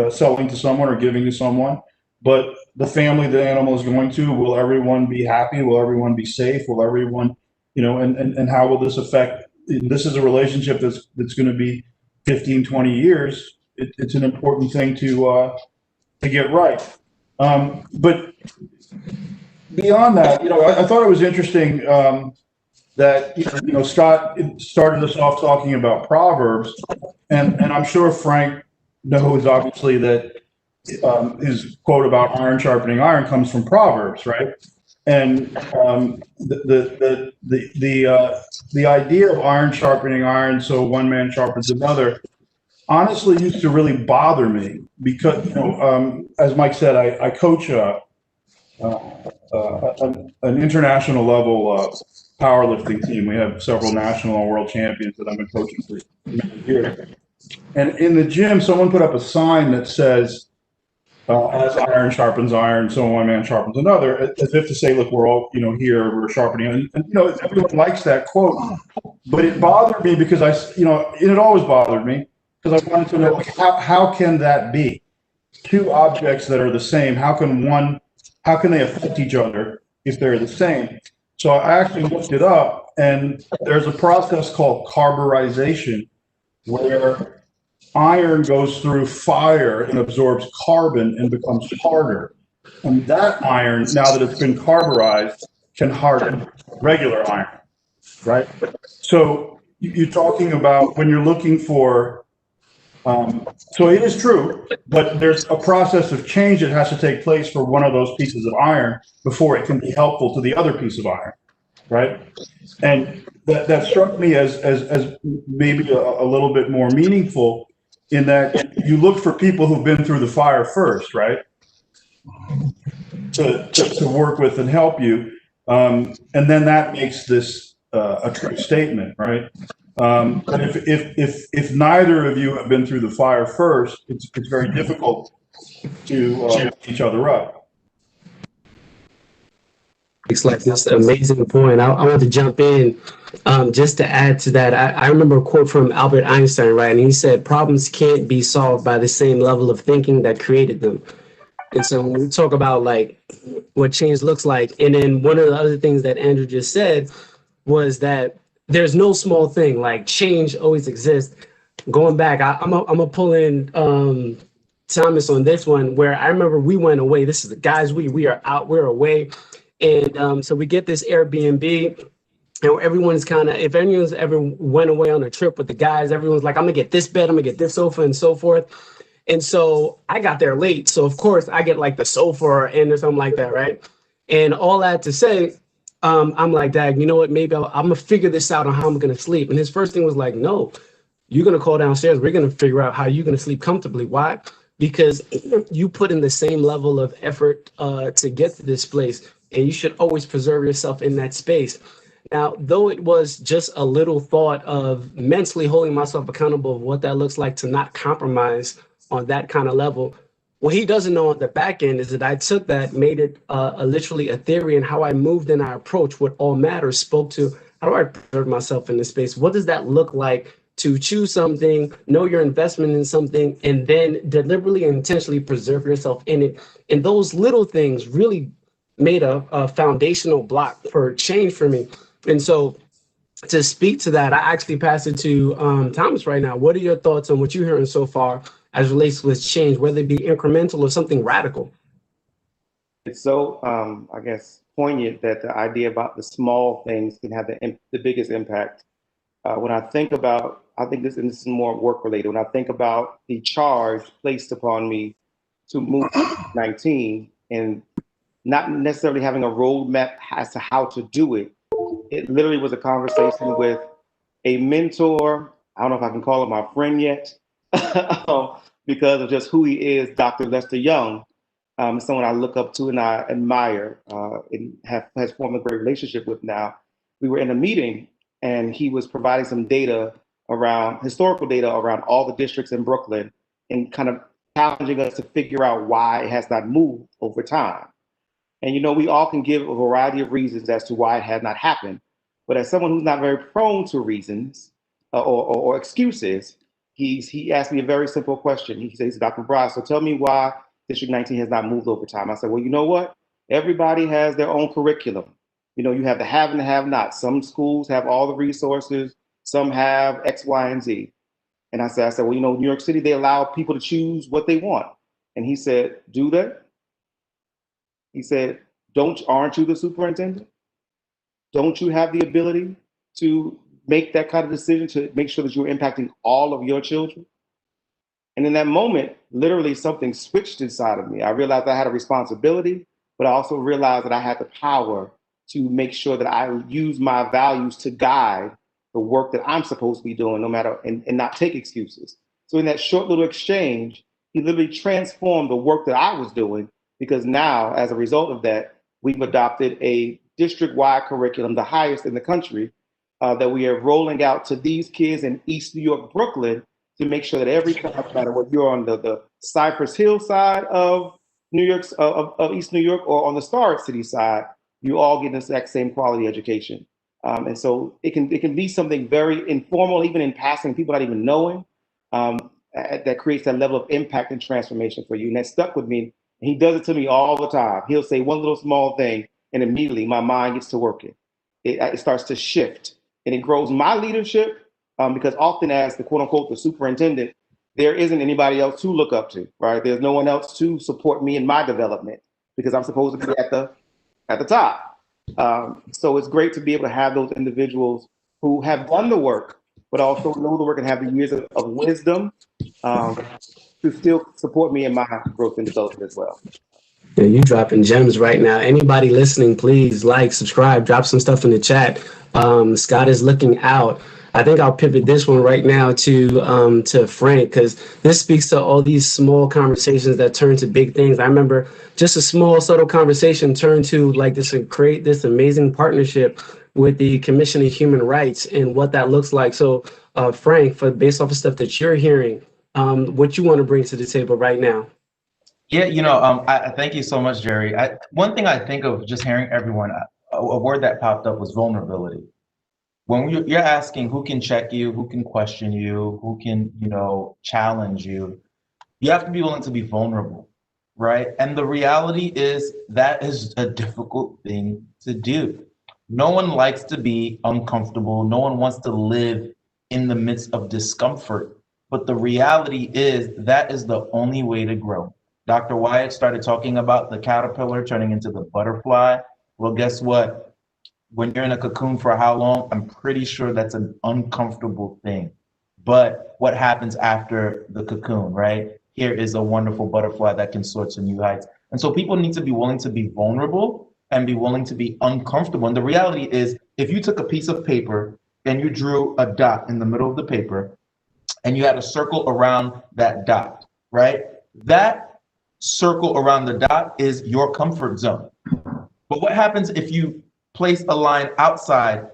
selling to someone or giving to someone, but the family the animal is going to. Will everyone be happy? Will everyone be safe? Will everyone, and how will this affect? This is a relationship that's going to be 15, 20 years. It's an important thing to get right. But beyond that, I thought it was interesting that Scott started us off talking about Proverbs, and I'm sure Frank knows obviously that his quote about iron sharpening iron comes from Proverbs, right? And the idea of iron sharpening iron, so one man sharpens another, honestly used to really bother me because, as Mike said, I coach an international level powerlifting team. We have several national and world champions that I've been coaching for many years. And in the gym, someone put up a sign that says, as iron sharpens iron, so one man sharpens another, as if to say, look, we're all, here, we're sharpening. And everyone likes that quote. But it bothered me because it always bothered me because I wanted to know, how can that be? Two objects that are the same, how can they affect each other if they're the same? So I actually looked it up, and there's a process called carburization where iron goes through fire and absorbs carbon and becomes harder. And that iron, now that it's been carburized, can harden regular iron, right? So you're talking about when you're looking for, so it is true, but there's a process of change that has to take place for one of those pieces of iron before it can be helpful to the other piece of iron, right? And that struck me as maybe a little bit more meaningful in that you look for people who've been through the fire first, right? To work with and help you. And then that makes this a true statement, right? But if neither of you have been through the fire first, it's very difficult to lift each other up. It's like this amazing point. I want to jump in just to add to that. I remember a quote from Albert Einstein, right? And he said, problems can't be solved by the same level of thinking that created them. And so when we talk about like what change looks like, and then one of the other things that Andrew just said was that there's no small thing, like change always exists. Going back, I'm gonna pull in Thomas on this one, where I remember we went away. This is the guys, we are out, we're away. And so we get this Airbnb, and everyone's kind of, if anyone's ever went away on a trip with the guys, everyone's like, I'm gonna get this bed, I'm gonna get this sofa, and so forth. And so I got there late. So of course I get like the sofa or end or something like that, right? And all that to say, I'm like, Dad, you know what? Maybe I'm gonna figure this out on how I'm gonna sleep. And his first thing was like, no, you're gonna call downstairs. We're gonna figure out how you're gonna sleep comfortably. Why? Because you put in the same level of effort to get to this place, and you should always preserve yourself in that space. Now, though it was just a little thought of mentally holding myself accountable of what that looks like to not compromise on that kind of level, what he doesn't know on the back end is that I took that, made it literally a theory, and how I moved in our approach, what all matters, spoke to how do I preserve myself in this space? What does that look like to choose something, know your investment in something, and then deliberately and intentionally preserve yourself in it? And those little things really made a foundational block for change for me. And so to speak to that, I actually pass it to Thomas right now. What are your thoughts on what you're hearing so far as relates with change, whether it be incremental or something radical? It's so, I guess, poignant that the idea about the small things can have the biggest impact. When I think about, I think this, and this is more work related, when I think about the charge placed upon me to move to 19 and not necessarily having a roadmap as to how to do it, it literally was a conversation with a mentor. I don't know if I can call him my friend yet, because of just who he is, Dr. Lester Young. someone I look up to and I admire and has formed a great relationship with now. We were in a meeting and he was providing some data around historical data around all the districts in Brooklyn and kind of challenging us to figure out why it has not moved over time. And we all can give a variety of reasons as to why it has not happened. But as someone who's not very prone to reasons or excuses, he asked me a very simple question. He says, Dr. Bry, so tell me why District 19 has not moved over time. I said, well, you know what? Everybody has their own curriculum. You have the have and the have not. Some schools have all the resources. Some have X, Y, and Z. And I said, well, New York City, they allow people to choose what they want. And he said, do they? He said, aren't you the superintendent? Don't you have the ability to make that kind of decision to make sure that you're impacting all of your children? And in that moment, literally something switched inside of me. I realized I had a responsibility, but I also realized that I had the power to make sure that I use my values to guide the work that I'm supposed to be doing, no matter, and not take excuses. So in that short little exchange, he literally transformed the work that I was doing, because now, as a result of that, we've adopted a district-wide curriculum, the highest in the country, that we are rolling out to these kids in East New York, Brooklyn, to make sure that every class, no matter whether you're on the Cypress Hill side of New York, of East New York, or on the Star City side, you all get the exact same quality education. And so it can be something very informal, even in passing, people not even knowing, that creates that level of impact and transformation for you. And that stuck with me. And he does it to me all the time. He'll say one little small thing, and immediately my mind gets to working. It starts to shift, and it grows my leadership, because often as the quote unquote the superintendent, there isn't anybody else to look up to, right? There's no one else to support me in my development, because I'm supposed to be at the top. So it's great to be able to have those individuals who have done the work, but also know the work and have the years of wisdom to still support me in my growth and development as well. Yeah, you dropping gems right now. Anybody listening, please like, subscribe, drop some stuff in the chat. Scott is looking out. I think I'll pivot this one right now to Frank, because this speaks to all these small conversations that turn to big things. I remember just a small, subtle conversation turned to like this and create this amazing partnership with the Commission on Human Rights and what that looks like. So, Frank, based off of stuff that you're hearing, what you want to bring to the table right now? Yeah, I thank you so much, Jerry. One thing I think of just hearing everyone, a word that popped up was vulnerability. When you're asking who can check you, who can question you, who can, challenge you, you have to be willing to be vulnerable, right? And the reality is that is a difficult thing to do. No one likes to be uncomfortable. No one wants to live in the midst of discomfort. But the reality is that is the only way to grow. Dr. Wyatt started talking about the caterpillar turning into the butterfly. Well, guess what? When you're in a cocoon for how long? I'm pretty sure that's an uncomfortable thing. But what happens after the cocoon, right? Here is a wonderful butterfly that can soar to new heights. And so people need to be willing to be vulnerable and be willing to be uncomfortable. And the reality is, if you took a piece of paper and you drew a dot in the middle of the paper and you had a circle around that dot, right? That circle around the dot is your comfort zone. But what happens if you place a line outside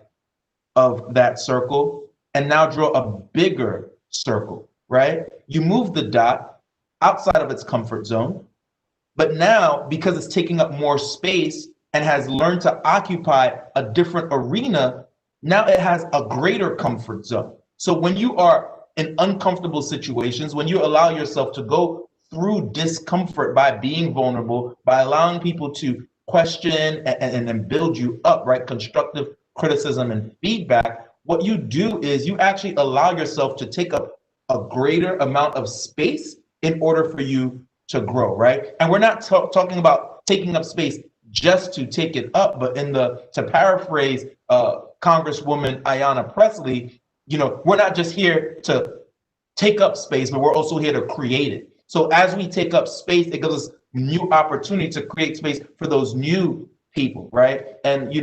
of that circle and now draw a bigger circle, right? You move the dot outside of its comfort zone, but now because it's taking up more space and has learned to occupy a different arena, now it has a greater comfort zone. So when you are in uncomfortable situations, when you allow yourself to go through discomfort by being vulnerable, by allowing people to question and build you up, right? Constructive criticism and feedback, what you do is you actually allow yourself to take up a greater amount of space in order for you to grow, right? And we're not talking about taking up space just to take it up, but to paraphrase Congresswoman Ayanna Pressley, we're not just here to take up space, but we're also here to create it. So as we take up space, it gives us new opportunity to create space for those new people, right? And,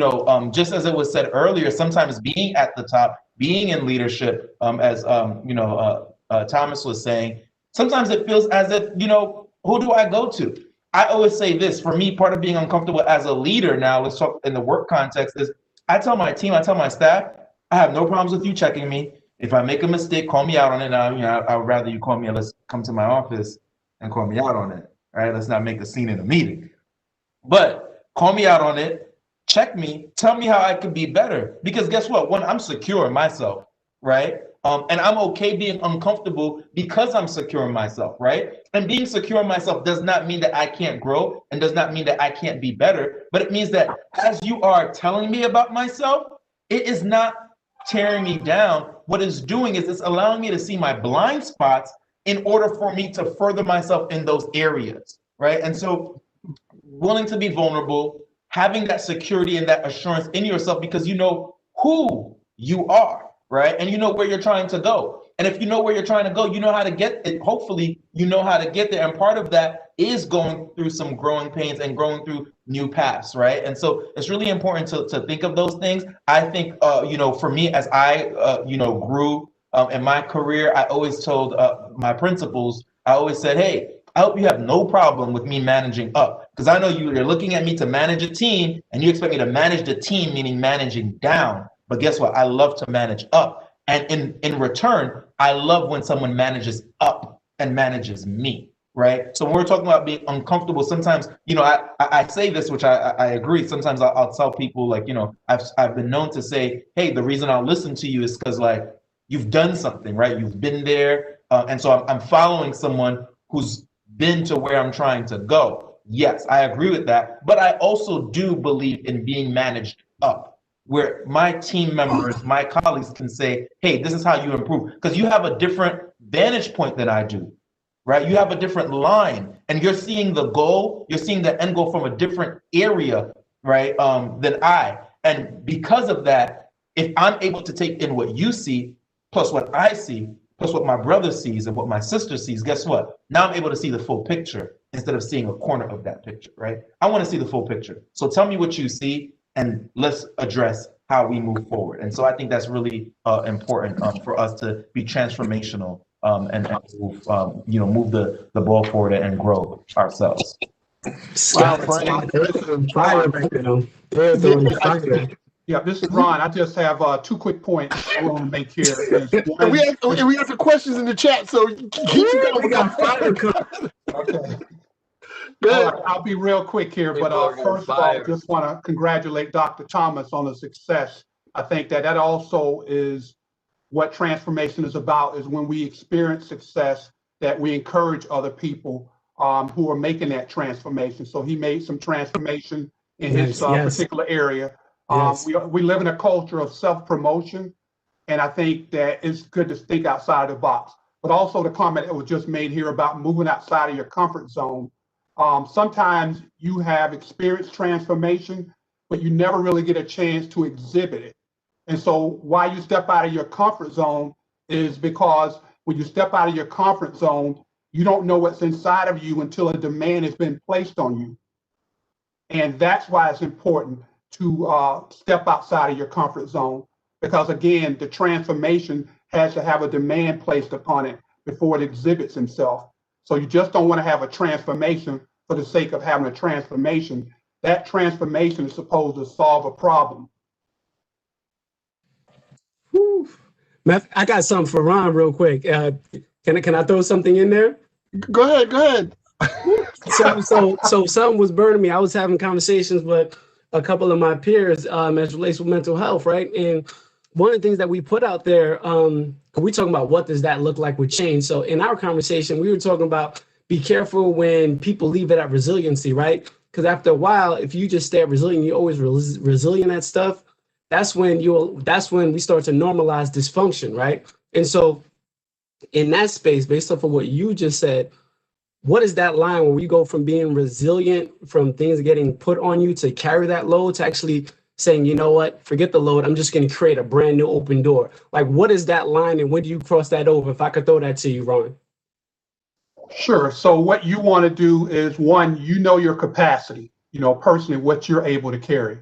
just as it was said earlier, sometimes being at the top, being in leadership, as, Thomas was saying, sometimes it feels as if, who do I go to? I always say this, for me, part of being uncomfortable as a leader now, let's talk in the work context, is I tell my team, I tell my staff, I have no problems with you checking me. If I make a mistake, call me out on it. Now, I would rather you call me and let's come to my office and call me out on it. Right? Let's not make a scene in a meeting. But call me out on it, check me, tell me how I could be better. Because guess what? One, I'm secure in myself, right? And I'm okay being uncomfortable because I'm secure in myself, right? And being secure in myself does not mean that I can't grow and does not mean that I can't be better, but it means that as you are telling me about myself, it is not tearing me down. What it's doing is it's allowing me to see my blind spots in order for me to further myself in those areas, right? And so willing to be vulnerable, having that security and that assurance in yourself because you know who you are, right? And you know where you're trying to go. And if you know where you're trying to go, you know how to get it. Hopefully, you know how to get there. And part of that is going through some growing pains and going through new paths, right? And so it's really important to think of those things. I think, for me, as I, grew in my career, I always told my principals, I always said, hey, I hope you have no problem with me managing up, because I know you're looking at me to manage a team and you expect me to manage the team, meaning managing down. But guess what? I love to manage up. And in return, I love when someone manages up and manages me, right? So when we're talking about being uncomfortable, sometimes, I say this, which I agree. Sometimes I'll tell people I've been known to say, hey, the reason I'll listen to you is because you've done something, right? You've been there. And so I'm following someone who's been to where I'm trying to go. Yes, I agree with that. But I also do believe in being managed up, where my team members, my colleagues can say, hey, this is how you improve. Because you have a different vantage point than I do, right? You have a different line and you're seeing the goal, you're seeing the end goal from a different area, right, than I. And because of that, if I'm able to take in what you see, plus what I see, plus what my brother sees and what my sister sees, guess what? Now I'm able to see the full picture instead of seeing a corner of that picture, right? I want to see the full picture. So tell me what you see and let's address how we move forward. And so I think that's really important for us to be transformational and move the ball forward and grow ourselves. Scott, Frank, fire right now. There's on fire. Yeah, this is Ron. I just have 2 quick points I want to make here. And we have the questions in the chat, so keep it going. We got fire coming. Okay. Good. All right, I'll be real quick here, but first of all, just want to congratulate Dr. Thomas on the success. I think that also is what transformation is about, is when we experience success, that we encourage other people who are making that transformation. So he made some transformation in his particular area. We live in a culture of self-promotion, and I think that it's good to think outside the box. But also the comment that was just made here about moving outside of your comfort zone. Sometimes you have experienced transformation, but you never really get a chance to exhibit it. And so why you step out of your comfort zone is because when you step out of your comfort zone, you don't know what's inside of you until a demand has been placed on you. And that's why it's important to step outside of your comfort zone, because again, the transformation has to have a demand placed upon it before it exhibits himself. So you just don't want to have a transformation for the sake of having a transformation. That transformation is supposed to solve a problem. Whew. I got something for Ron real quick. Can I throw something in there? Go ahead. So something was burning me. I was having conversations with a couple of my peers as relates with mental health, right? And one of the things that we put out there, we're talking about what does that look like with change. So in our conversation, we were talking about be careful when people leave it at resiliency, right? Because after a while, if you just stay at resilient, you're always resilient at stuff. That's when we start to normalize dysfunction, right? And so in that space, based off of what you just said, what is that line where we go from being resilient, from things getting put on you to carry that load, to actually saying, you know what, forget the load, I'm just going to create a brand new open door? Like, what is that line and when do you cross that over? If I could throw that to you, Ron. Sure. So what you want to do is, one, your capacity, personally, what you're able to carry.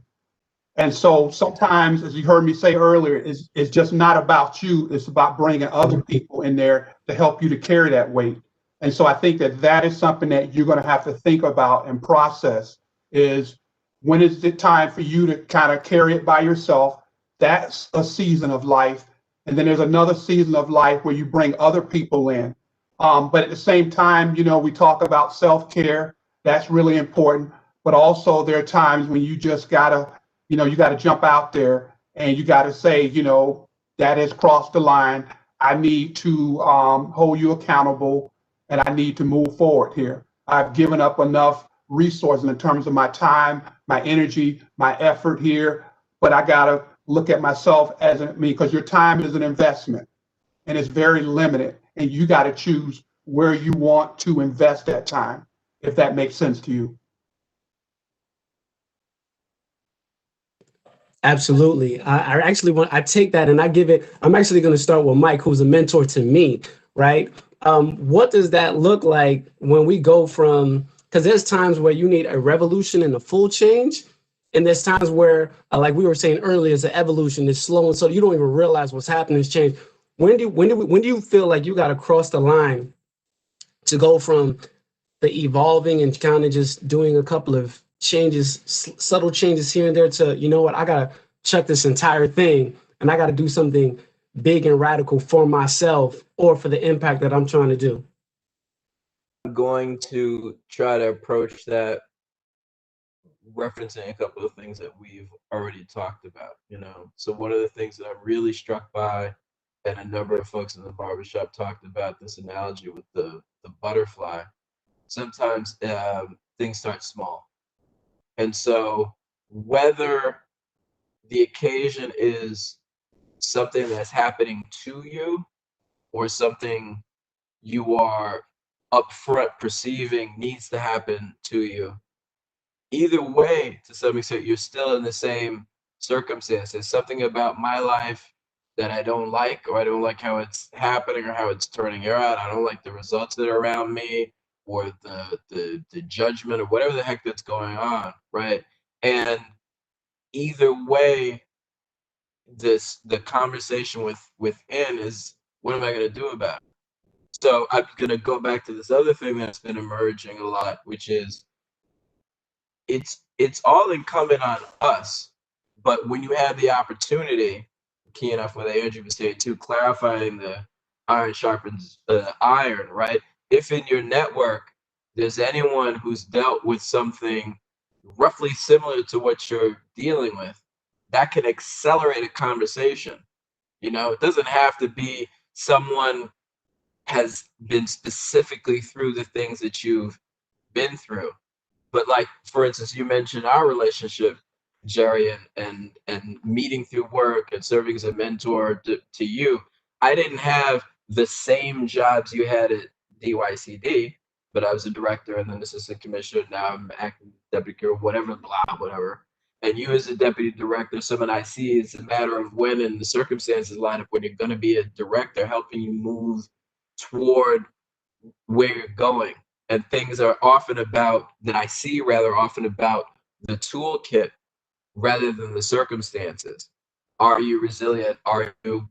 And so sometimes, as you heard me say earlier, it's just not about you. It's about bringing other people in there to help you to carry that weight. And so I think that that is something that you're going to have to think about and process is when is it time for you to kind of carry it by yourself? That's a season of life. And then there's another season of life where you bring other people in. But at the same time, you know, we talk about self-care. That's really important. But also there are times when you just gotta, you know, you gotta jump out there and you gotta say, you know, that has crossed the line. I need to hold you accountable and I need to move forward here. I've given up enough resources in terms of my time, my energy, my effort here, but I gotta look at myself as because your time is an investment and it's very limited and you got to choose where you want to invest that time, if that makes sense to you. Absolutely. I actually I take that and I give it, I'm actually going to start with Mike, who's a mentor to me, right? What does that look like when we go from, because there's times where you need a revolution and a full change. And there's times where, like we were saying earlier, it's an evolution, it's slow. And so you don't even realize what's happening is change. When do you feel like you got to cross the line to go from the evolving and kind of just doing a couple of changes, subtle changes here and there to, you know what, I got to check this entire thing and I got to do something big and radical for myself or for the impact that I'm trying to do? I'm going to try to approach that referencing a couple of things that we've already talked about, you know. So one of the things that I'm really struck by, and a number of folks in the barbershop talked about this analogy with the butterfly. Sometimes things start small. And so whether the occasion is something that's happening to you or something you are upfront perceiving needs to happen to you, either way, to some extent, you're still in the same circumstances. Something about my life that I don't like, or I don't like how it's happening or how it's turning out. I don't like the results that are around me or the judgment or whatever the heck that's going on, right? And either way, the conversation within is, what am I going to do about it? So I'm going to go back to this other thing that's been emerging a lot, which is it's all incumbent on us. But when you have the opportunity, key enough what Andrew was saying too, clarifying the iron sharpens iron, right? If in your network there's anyone who's dealt with something roughly similar to what you're dealing with, that can accelerate a conversation. You know, it doesn't have to be someone has been specifically through the things that you've been through. But like, for instance, you mentioned our relationship, Jerry, and meeting through work and serving as a mentor to you. I didn't have the same jobs you had at DYCD, but I was a director and then assistant commissioner. Now I'm acting deputy curator, whatever, blah, whatever. And you as a deputy director, someone I see, it's a matter of when and the circumstances line up when you're going to be a director, helping you move toward where you're going. And things are often about, that I see rather often about the toolkit rather than the circumstances. Are you resilient? Are you,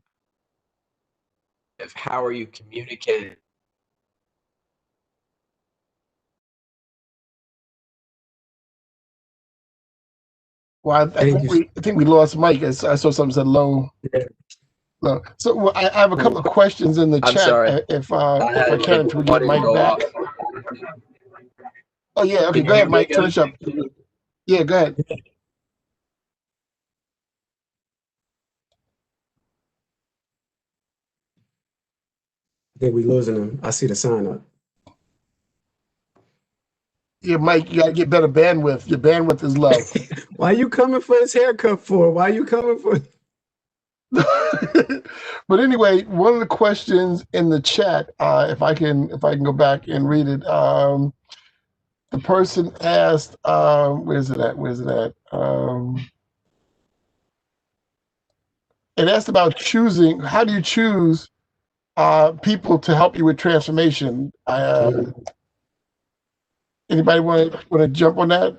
how are you communicating? Well, I think we lost Mike. I saw something said low. Low. So well, I have a couple of questions in the chat. Sorry. If I can, until we get Mike back. Oh yeah, okay. Can Go you ahead, Mike. hear me Finish up. Yeah, go ahead. I think we're losing him. I see the sign up. Yeah, Mike, you gotta get better bandwidth. Your bandwidth is low. Why you coming for his haircut for? Why you coming for? But anyway, one of the questions in the chat, if I can go back and read it, the person asked, where's it at? It asked about choosing. How do you choose people to help you with transformation? Anybody want to jump on that?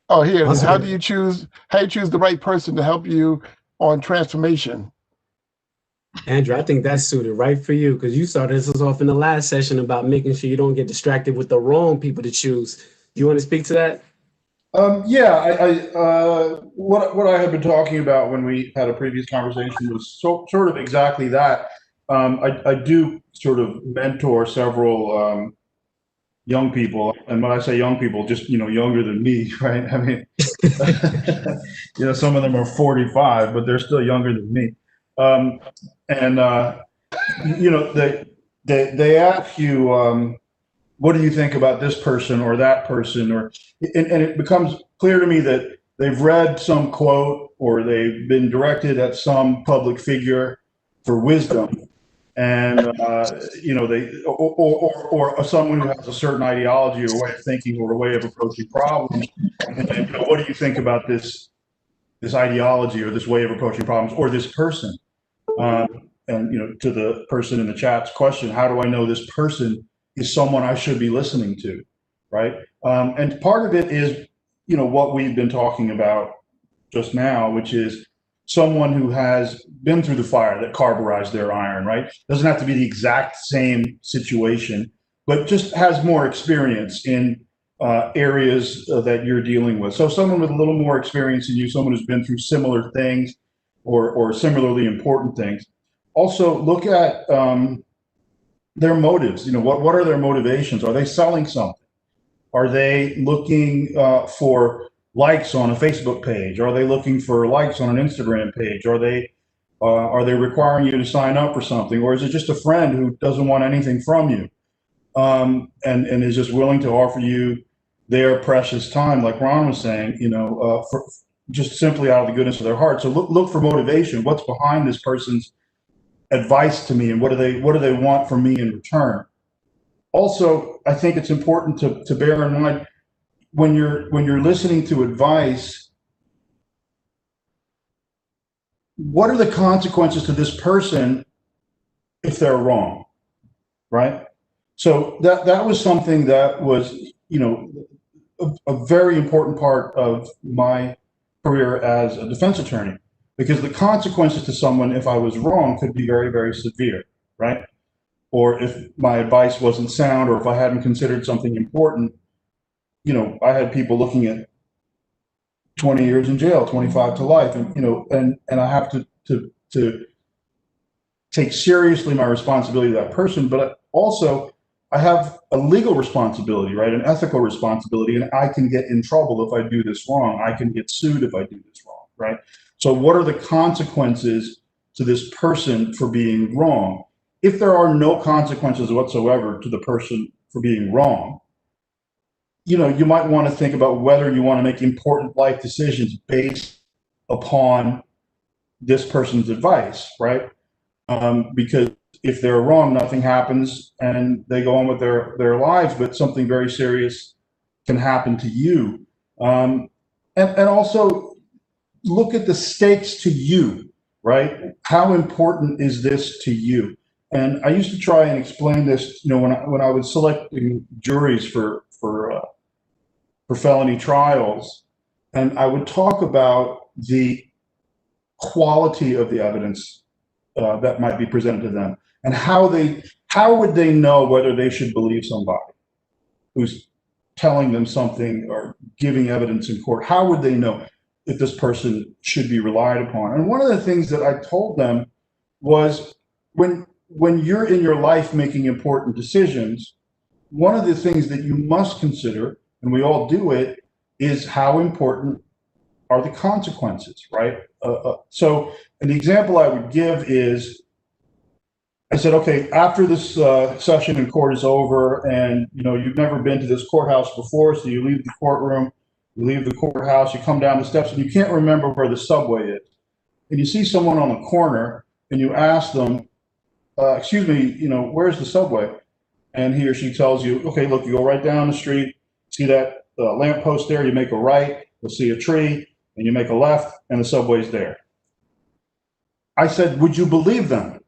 Oh, here it is. How do you choose the right person to help you on transformation? Andrew, I think that's suited right for you because you started this off in the last session about making sure you don't get distracted with the wrong people to choose. You want to speak to that? Yeah, what I had been talking about when we had a previous conversation was sort of exactly that. I do sort of mentor several young people, and when I say young people, just younger than me, right? I mean, some of them are 45, but they're still younger than me. And they ask you, what do you think about this person or that person, and it becomes clear to me that they've read some quote or they've been directed at some public figure for wisdom, and or someone who has a certain ideology or way of thinking or a way of approaching problems, and what do you think about this ideology or this way of approaching problems or this person? And to the person in the chat's question, how do I know this person is someone I should be listening to, right? And part of it is, what we've been talking about just now, which is someone who has been through the fire that carburized their iron, right? Doesn't have to be the exact same situation, but just has more experience in areas that you're dealing with. So someone with a little more experience than you, someone who's been through similar things or similarly important things. Also, look at their motives. What are their motivations? Are they selling something? Are they looking for likes on a Facebook page? Are they looking for likes on an Instagram page? Are they requiring you to sign up for something, or is it just a friend who doesn't want anything from you, and is just willing to offer you their precious time, like Ron was saying, for just simply out of the goodness of their heart. So look for motivation. What's behind this person's advice to me, and what do they want from me in return? Also, I think it's important to bear in mind when you're listening to advice, what are the consequences to this person if they're wrong, right? So that was something that was a very important part of my career as a defense attorney, because the consequences to someone if I was wrong could be very, very severe, right? Or if my advice wasn't sound, or if I hadn't considered something important, I had people looking at 20 years in jail, 25 to life, and I have to take seriously my responsibility to that person, but also I have a legal responsibility, right? An ethical responsibility, and I can get in trouble if I do this wrong. I can get sued if I do this wrong, right? So what are the consequences to this person for being wrong? If there are no consequences whatsoever to the person for being wrong, you might want to think about whether you want to make important life decisions based upon this person's advice, right? Because if they're wrong, nothing happens and they go on with their lives, but something very serious can happen to you. And also look at the stakes to you, right? How important is this to you? And I used to try and explain this, when I was selecting juries for felony trials, and I would talk about the quality of the evidence that might be presented to them, and how would they know whether they should believe somebody who's telling them something or giving evidence in court. How would they know if this person should be relied upon? And one of the things that I told them was, when you're in your life making important decisions, one of the things that you must consider, and we all do it, is how important are the consequences, right? So an example I would give is, I said, okay, after this session in court is over, and you've never been to this courthouse before, so you leave the courtroom, you leave the courthouse, you come down the steps, and you can't remember where the subway is. And you see someone on the corner, and you ask them, excuse me, where's the subway? And he or she tells you, okay, look, you go right down the street, see that lamppost there, you make a right, you'll see a tree, and you make a left, and the subway's there. I said, would you believe them?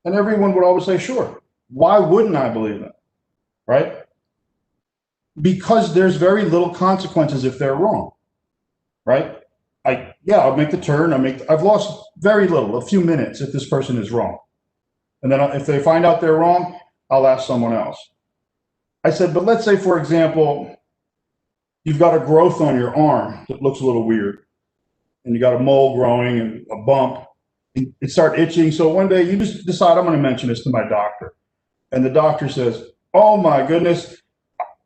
And everyone would always say, sure. Why wouldn't I believe them, right? Because there's very little consequences if they're wrong, right? I'll make the turn. I've lost very little, a few minutes if this person is wrong. And then if they find out they're wrong, I'll ask someone else. I said, but let's say, for example, you've got a growth on your arm that looks a little weird, and you got a mole growing and a bump. It starts itching. So one day you just decide, I'm going to mention this to my doctor. And the doctor says, oh my goodness,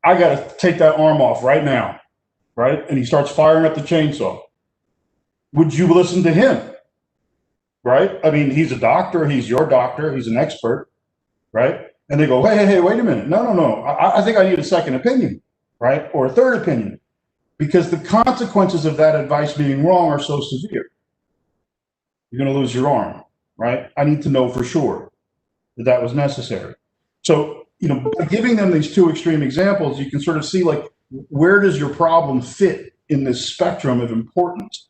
I got to take that arm off right now, right? And he starts firing up the chainsaw. Would you listen to him, right? I mean, he's a doctor, he's your doctor, he's an expert, right? And they go, hey, wait a minute. No. I think I need a second opinion, right? Or a third opinion, because the consequences of that advice being wrong are so severe. You're going to lose your arm, right? I need to know for sure that that was necessary. So, by giving them these two extreme examples, you can sort of see, like, where does your problem fit in this spectrum of importance?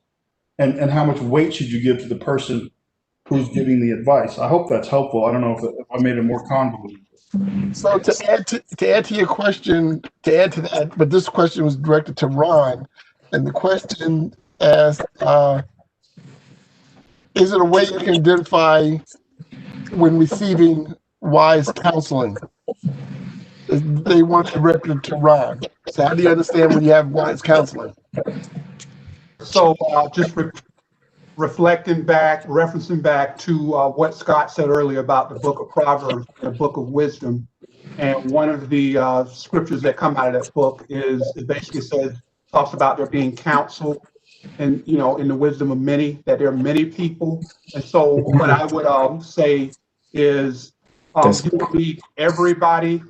And how much weight should you give to the person who's giving the advice? I hope that's helpful. I don't know if I made it more convoluted. So to add to your question, to add to that, but this question was directed to Ron, and the question asked, is it a way you can identify when receiving wise counseling? They want to direct it to Ron. So how do you understand when you have wise counseling? So just referencing back to what Scott said earlier about the book of Proverbs, the book of wisdom. And one of the scriptures that come out of that book it basically talks about there being counsel and, in the wisdom of many, that there are many people. And so what I would say is you don't need everybody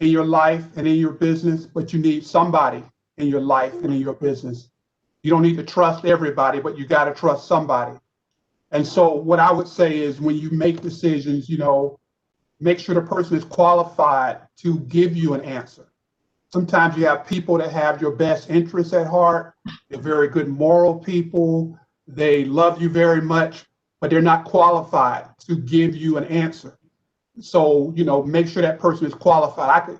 in your life and in your business, but you need somebody in your life and in your business. You don't need to trust everybody, but you got to trust somebody. And so what I would say is when you make decisions, make sure the person is qualified to give you an answer. Sometimes you have people that have your best interests at heart. They're very good moral people. They love you very much, but they're not qualified to give you an answer. So, make sure that person is qualified.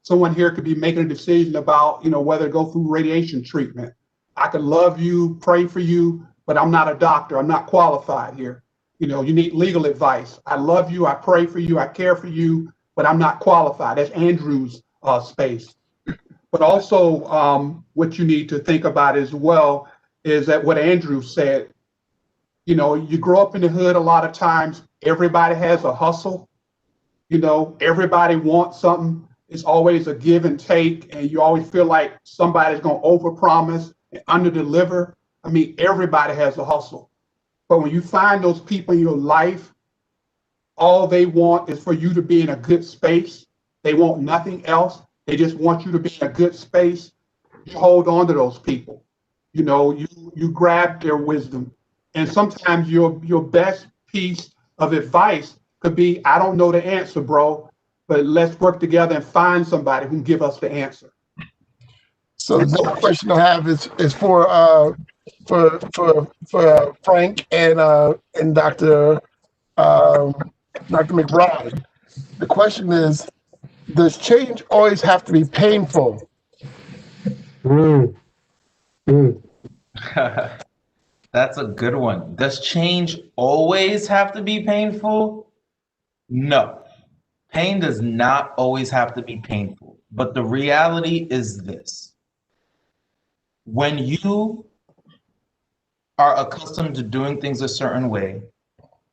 Someone here could be making a decision about, whether to go through radiation treatment. I could love you, pray for you, but I'm not a doctor. I'm not qualified here. You need legal advice. I love you, I pray for you, I care for you, but I'm not qualified. That's Andrew's space. But also what you need to think about as well is that what Andrew said, you grow up in the hood a lot of times, everybody has a hustle. Everybody wants something. It's always a give and take, and you always feel like somebody's going to overpromise and underdeliver. I mean, everybody has a hustle. But when you find those people in your life, all they want is for you to be in a good space. They want nothing else. They just want you to be in a good space. You hold on to those people. You grab their wisdom. And sometimes your best piece of advice could be, I don't know the answer, bro, but let's work together and find somebody who can give us the answer. So the next question I have is for Frank and Dr. McBride. The question is, does change always have to be painful? That's a good one. Does change always have to be painful? No. Pain does not always have to be painful. But the reality is this. When you are accustomed to doing things a certain way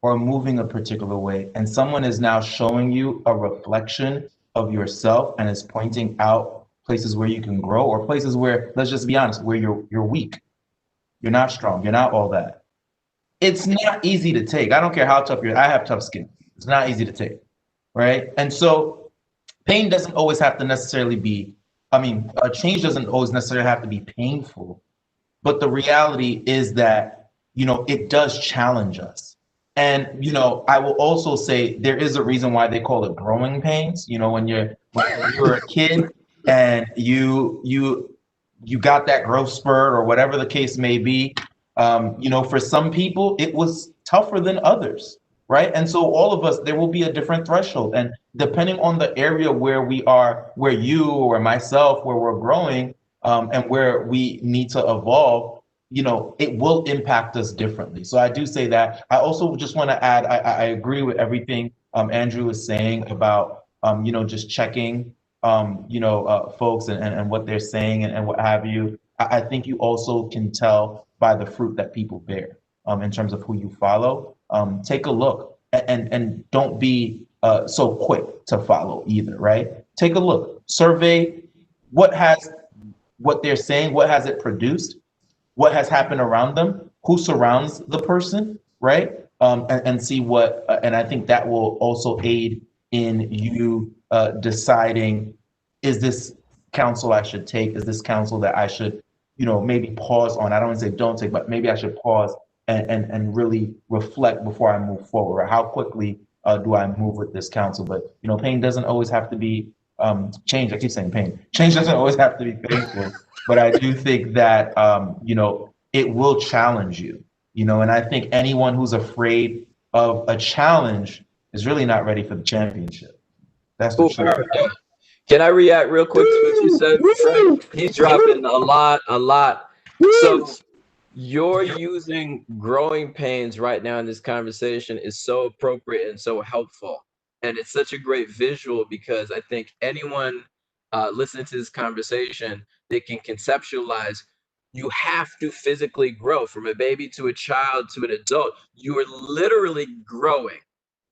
or moving a particular way, and someone is now showing you a reflection of yourself and is pointing out places where you can grow or places where, let's just be honest, where you're weak. You're not strong. You're not all that. It's not easy to take. I don't care how tough I have tough skin. It's not easy to take, right? And so pain doesn't always have to necessarily be, change doesn't always necessarily have to be painful. But the reality is that, it does challenge us. And, I will also say there is a reason why they call it growing pains. When you're a kid and you got that growth spurt or whatever the case may be, for some people, it was tougher than others, right? And so all of us, there will be a different threshold. And depending on the area where we are, where you or myself, where we're growing and where we need to evolve, it will impact us differently. So I do say that. I also just want to add, I agree with everything Andrew was saying about, just checking, folks and what they're saying and what have you. I think you also can tell by the fruit that people bear in terms of who you follow. Take a look and don't be so quick to follow either, right? Take a look, survey what they're saying, what has it produced, what has happened around them, who surrounds the person, right? And see and I think that will also aid in you deciding, is this counsel I should take? Is this counsel that I should, maybe pause on? I don't want to say don't take, but maybe I should pause and really reflect before I move forward. Or how quickly do I move with this counsel? But, pain doesn't always have to be change. I keep saying pain. Change doesn't always have to be painful. But I do think that, it will challenge you, and I think anyone who's afraid of a challenge is really not ready for the championship. That's the truth. Can I react real quick to what you said, Frank? He's dropping a lot. So you're using growing pains right now in this conversation is so appropriate and so helpful. And it's such a great visual because I think anyone listening to this conversation, they can conceptualize you have to physically grow from a baby to a child to an adult. You are literally growing.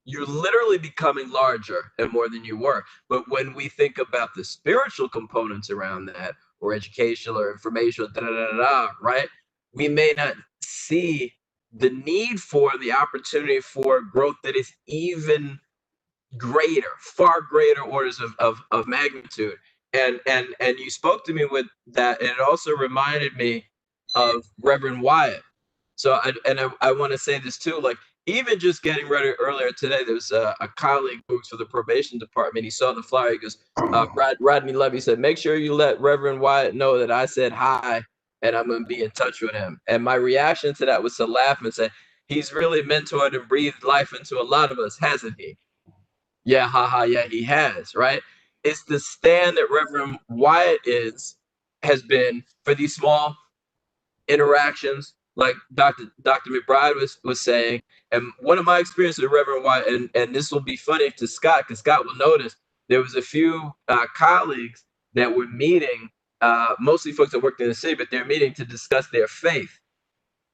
You're literally becoming larger and more than you were. But when we think about the spiritual components around that, or educational or informational, right? We may not see the need for the opportunity for growth that is even greater, far greater orders of magnitude. And you spoke to me with that, and it also reminded me of Reverend Wyatt. So I want to say this too, like even just getting ready earlier today, there was a colleague who works for the probation department. He saw the flyer. He goes, Rodney Levy said, make sure you let Reverend Wyatt know that I said hi and I'm going to be in touch with him. And my reaction to that was to laugh and say, he's really mentored and breathed life into a lot of us, hasn't he? Yeah, haha, yeah, he has, right? It's the stand that Reverend Wyatt has been for these small interactions, like Dr. McBride was saying. And one of my experiences with Reverend Wyatt, and this will be funny to Scott, because Scott will notice there was a few colleagues that were meeting, mostly folks that worked in the city, but they're meeting to discuss their faith.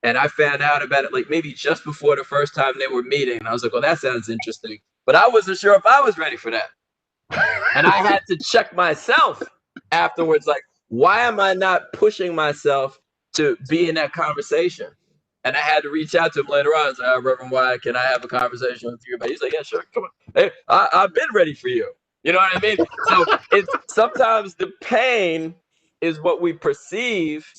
And I found out about it like maybe just before the first time they were meeting. And I was like, well, that sounds interesting. But I wasn't sure if I was ready for that. And I had to check myself afterwards, like, why am I not pushing myself to be in that conversation? And I had to reach out to him later on. I was like, oh, Reverend Wyatt, can I have a conversation with you? But he's like, yeah, sure, come on. Hey, I've been ready for you. You know what I mean? So it's sometimes the pain is what we perceive,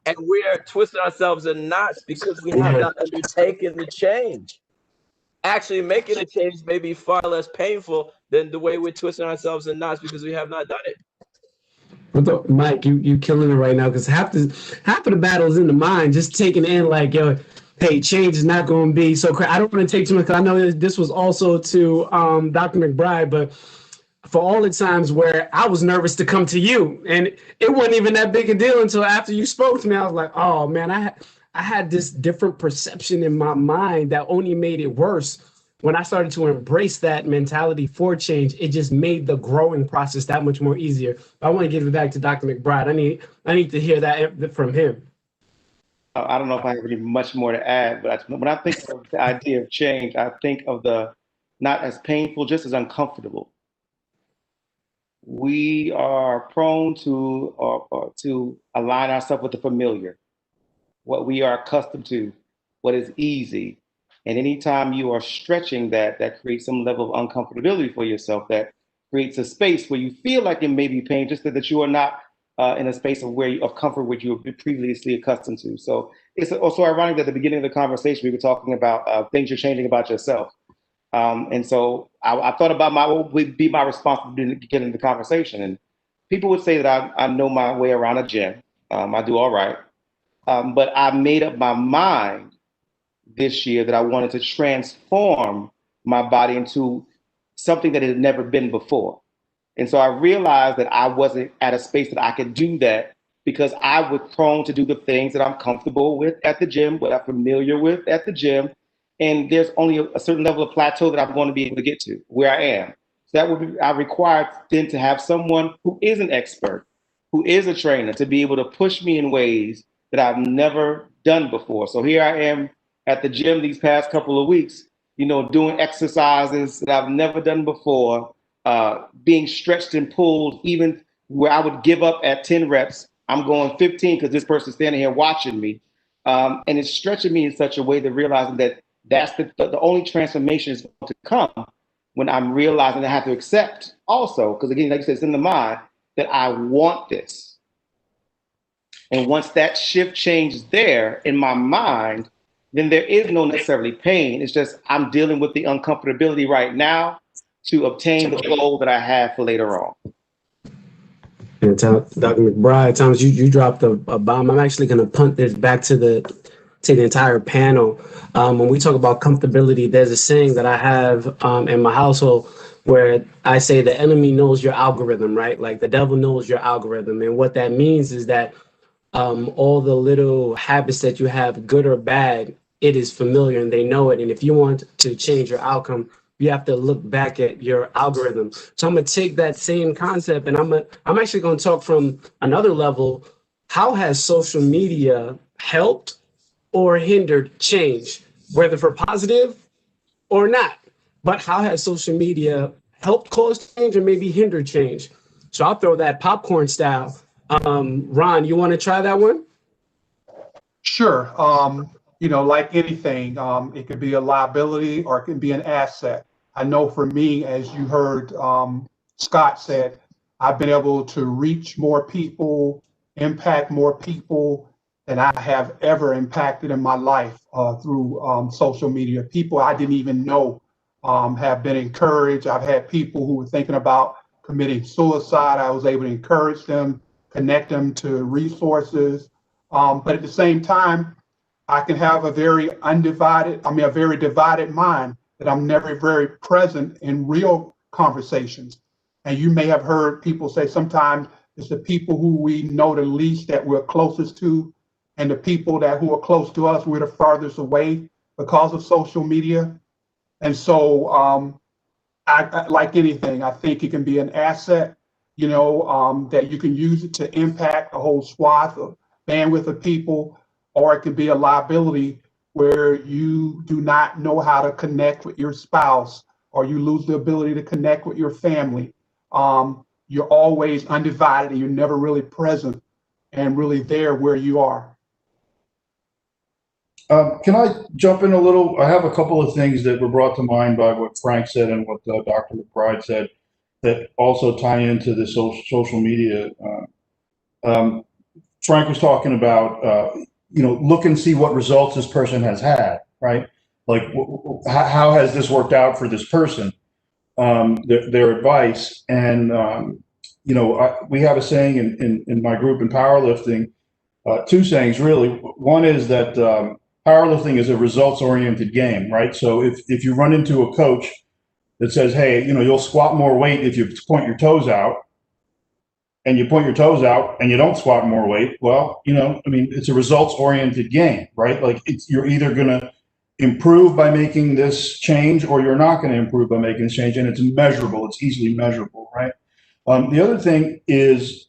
and we're twisting ourselves in knots because we have not undertaken the change. Actually, making a change may be far less painful than the way we're twisting ourselves in knots because we have not done it. Mike, you killing it right now, because half of the battle is in the mind. Just taking in like, yo, hey, change is not going to be so crazy. I don't want to take too much, because I know this was also to Dr. McBride, but for all the times where I was nervous to come to you, and it wasn't even that big a deal until after you spoke to me. I was like, oh man, I had this different perception in my mind that only made it worse. When I started to embrace that mentality for change, it just made the growing process that much more easier. I want to give it back to Dr. McBride. I need to hear that from him. I don't know if I have any much more to add, but when I think of the idea of change, I think of the not as painful, just as uncomfortable. We are prone to align ourselves with the familiar, what we are accustomed to, what is easy. And anytime you are stretching that creates some level of uncomfortability for yourself, that creates a space where you feel like it may be pain, just that you are not in a space of comfort which you were previously accustomed to. So it's also ironic that at the beginning of the conversation, we were talking about things you're changing about yourself. And so I thought about what would be my responsibility to get into the conversation. And people would say that I know my way around a gym. I do all right. But I made up my mind this year that I wanted to transform my body into something that it had never been before. And so I realized that I wasn't at a space that I could do that because I was prone to do the things that I'm comfortable with at the gym, what I'm familiar with at the gym. And there's only a certain level of plateau that I'm going to be able to get to where I am. So that would be, I require then to have someone who is an expert, who is a trainer, to be able to push me in ways that I've never done before. So here I am at the gym these past couple of weeks, doing exercises that I've never done before, being stretched and pulled, even where I would give up at 10 reps. I'm going 15 because this person's standing here watching me. And it's stretching me in such a way that realizing that that's the only transformation is going to come when I'm realizing I have to accept also, because again, like you said, it's in the mind that I want this. And once that shift changes there in my mind, then there is no necessarily pain. It's just I'm dealing with the uncomfortability right now to obtain the goal that I have for later on. And Dr. McBride, Thomas, you dropped a bomb. I'm actually going to punt this back to the entire panel. When we talk about comfortability, there's a saying that I have in my household where I say the enemy knows your algorithm, right? Like the devil knows your algorithm. And what that means is that all the little habits that you have, good or bad, it is familiar and they know it. And if you want to change your outcome, you have to look back at your algorithm. So I'm going to take that same concept and I'm actually going to talk from another level. How has social media helped or hindered change, whether for positive or not? But how has social media helped cause change or maybe hindered change? So I'll throw that popcorn style. Ron, you want to try that one? Sure. Like anything, it could be a liability or it can be an asset. I know for me, as you heard Scott said, I've been able to reach more people, impact more people than I have ever impacted in my life through social media. People I didn't even know have been encouraged. I've had people who were thinking about committing suicide. I was able to encourage them, connect them to resources. But at the same time, I can have a very divided mind that I'm never very present in real conversations. And you may have heard people say sometimes it's the people who we know the least that we're closest to, and the people who are close to us, we're the farthest away because of social media. And so I like anything, I think it can be an asset, that you can use it to impact a whole swath of bandwidth of people, or it could be a liability where you do not know how to connect with your spouse, or you lose the ability to connect with your family. You're always undivided and you're never really present and really there where you are. Can I jump in a little? I have a couple of things that were brought to mind by what Frank said and what Dr. McBride said that also tie into the social media. Frank was talking about, look and see what results this person has had, right? Like, how has this worked out for this person? Their advice. And, we have a saying in my group in powerlifting, two sayings really. One is that powerlifting is a results-oriented game, right? So if you run into a coach that says, hey, you'll squat more weight if you point your toes out, and you point your toes out and you don't squat more weight, well, it's a results-oriented game, right? Like you're either going to improve by making this change or you're not going to improve by making this change, and it's measurable. It's easily measurable, right? The other thing is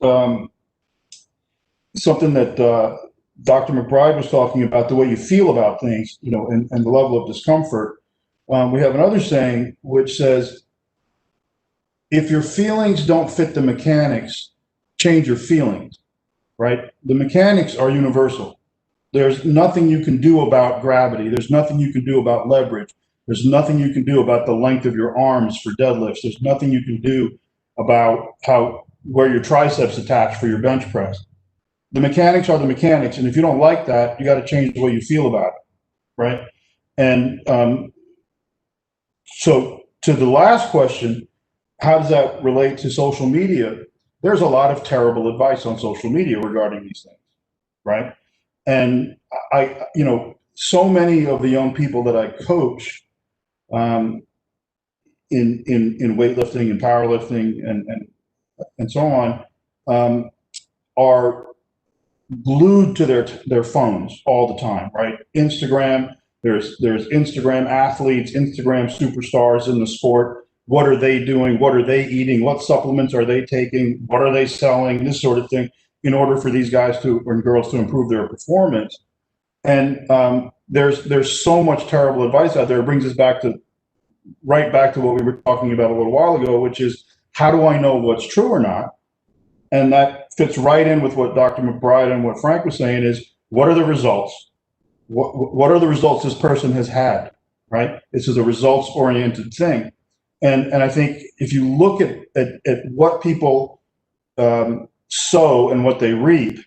something that Dr. McBride was talking about, the way you feel about things, and the level of discomfort. We have another saying which says, if your feelings don't fit the mechanics, change your feelings, right? The mechanics are universal. There's nothing you can do about gravity. There's nothing you can do about leverage. There's nothing you can do about the length of your arms for deadlifts. There's nothing you can do about where your triceps attach for your bench press. The mechanics are the mechanics, and if you don't like that, you got to change the way you feel about it, right? And so to the last question, how does that relate to social media? There's a lot of terrible advice on social media regarding these things, right? And so many of the young people that I coach in weightlifting and powerlifting and so on are glued to their phones all the time, right? Instagram, there's Instagram athletes, Instagram superstars in the sport. What are they doing? What are they eating? What supplements are they taking? What are they selling? This sort of thing, in order for these guys to and girls to improve their performance. And there's so much terrible advice out there. It brings us right back to what we were talking about a little while ago, which is, how do I know what's true or not? And that fits right in with what Dr. McBride and what Frank was saying is, what are the results? What are the results this person has had, right? This is a results-oriented thing. And I think if you look at what people sow and what they reap,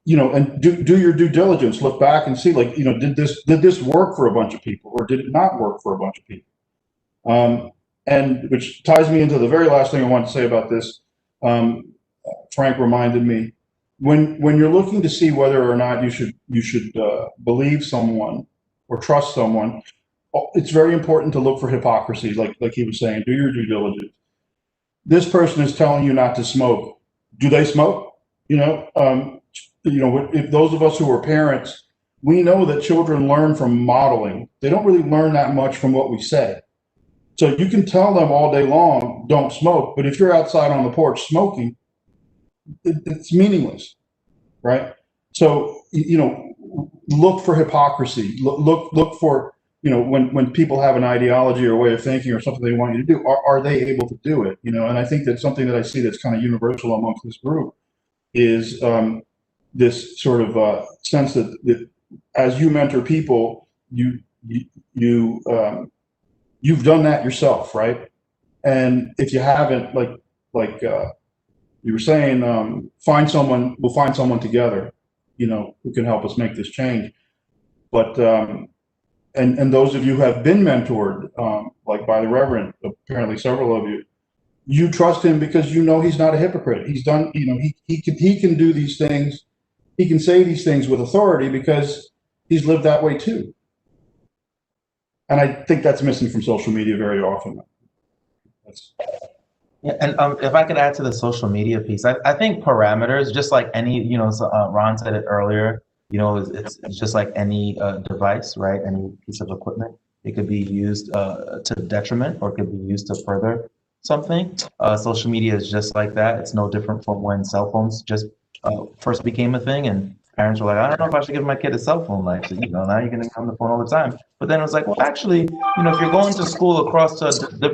and do your due diligence, look back and see, like, did this work for a bunch of people, or did it not work for a bunch of people? And which ties me into the very last thing I want to say about this. Frank reminded me, when you're looking to see whether or not you should believe someone or trust someone, it's very important to look for hypocrisy, like he was saying. Do your due diligence. This person is telling you not to smoke. Do they smoke? If those of us who are parents, we know that children learn from modeling. They don't really learn that much from what we say. So you can tell them all day long, don't smoke, but if you're outside on the porch smoking, it's meaningless, right? So, look for hypocrisy. Look for, when people have an ideology or a way of thinking or something they want you to do, are they able to do it? And I think that's something that I see that's kind of universal amongst this group is this sort of sense that as you mentor people, you've done that yourself, right? And if you haven't, like you were saying, we'll find someone together, who can help us make this change. But and those of you who have been mentored, like by the Reverend, apparently several of you trust him because he's not a hypocrite. He's done, he can do these things. He can say these things with authority because he's lived that way too. And I think that's missing from social media very often. Yeah, and if I could add to the social media piece, I think parameters, just like any, Ron said it earlier, it's just like any device, right? Any piece of equipment. It could be used to detriment, or it could be used to further something. Social media is just like that. It's no different from when cell phones just first became a thing, and parents were like, I don't know if I should give my kid a cell phone. Like, now you're going to on the phone all the time. But then it was like, well, actually, if you're going to school across to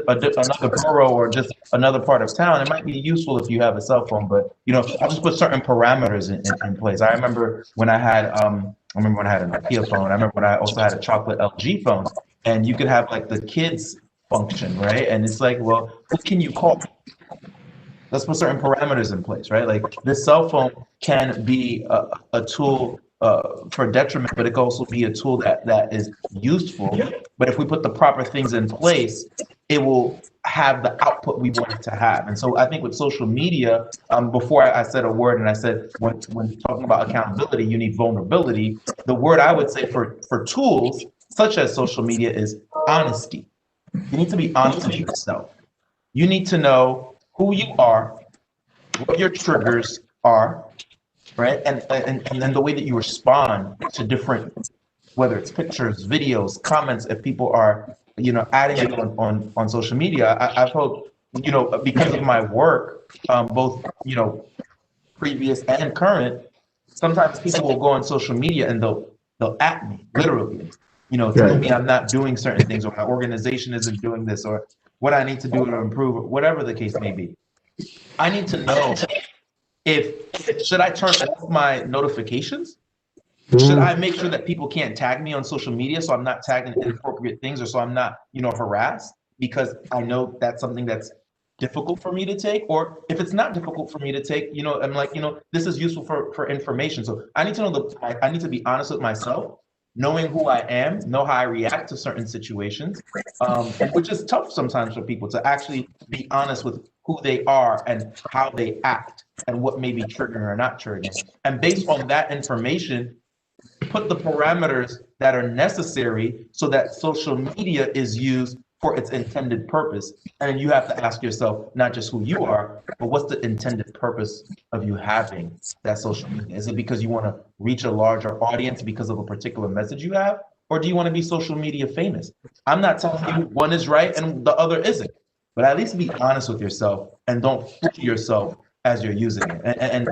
another borough or just another part of town, it might be useful if you have a cell phone. But, I'll just put certain parameters in place. I remember when I had an Nokia phone. I remember when I also had a chocolate LG phone. And you could have like the kids function, right? And it's like, well, who can you call? Let's put certain parameters in place, right? Like this cell phone can be a tool for detriment, but it can also be a tool that is useful. But if we put the proper things in place, it will have the output we want it to have. And so I think with social media, before I said a word, and I said when talking about accountability, you need vulnerability. The word I would say for tools such as social media is honesty. You need to be honest with yourself. You need to know who you are, what your triggers are, right? And then the way that you respond to different, whether it's pictures, videos, comments, if people are, adding it on social media. I've hoped, because of my work, both, previous and current, sometimes people will go on social media and they'll at me, literally, tell me I'm not doing certain things, or my organization isn't doing this, or what I need to do to improve, or whatever the case may be. I need to know should I turn off my notifications? Should I make sure that people can't tag me on social media so I'm not tagging inappropriate things, or so I'm not, harassed, because I know that's something that's difficult for me to take? Or if it's not difficult for me to take, I'm like, this is useful for information. So I need to know I need to be honest with myself, knowing who I am, know how I react to certain situations, which is tough sometimes for people to actually be honest with who they are and how they act and what may be triggering or not triggering. And based on that information, put the parameters that are necessary so that social media is used for its intended purpose. And you have to ask yourself, not just who you are, but what's the intended purpose of you having that social media? Is it because you want to reach a larger audience because of a particular message you have? Or do you want to be social media famous? I'm not telling you one is right and the other isn't, but at least be honest with yourself and don't fool yourself as you're using it. And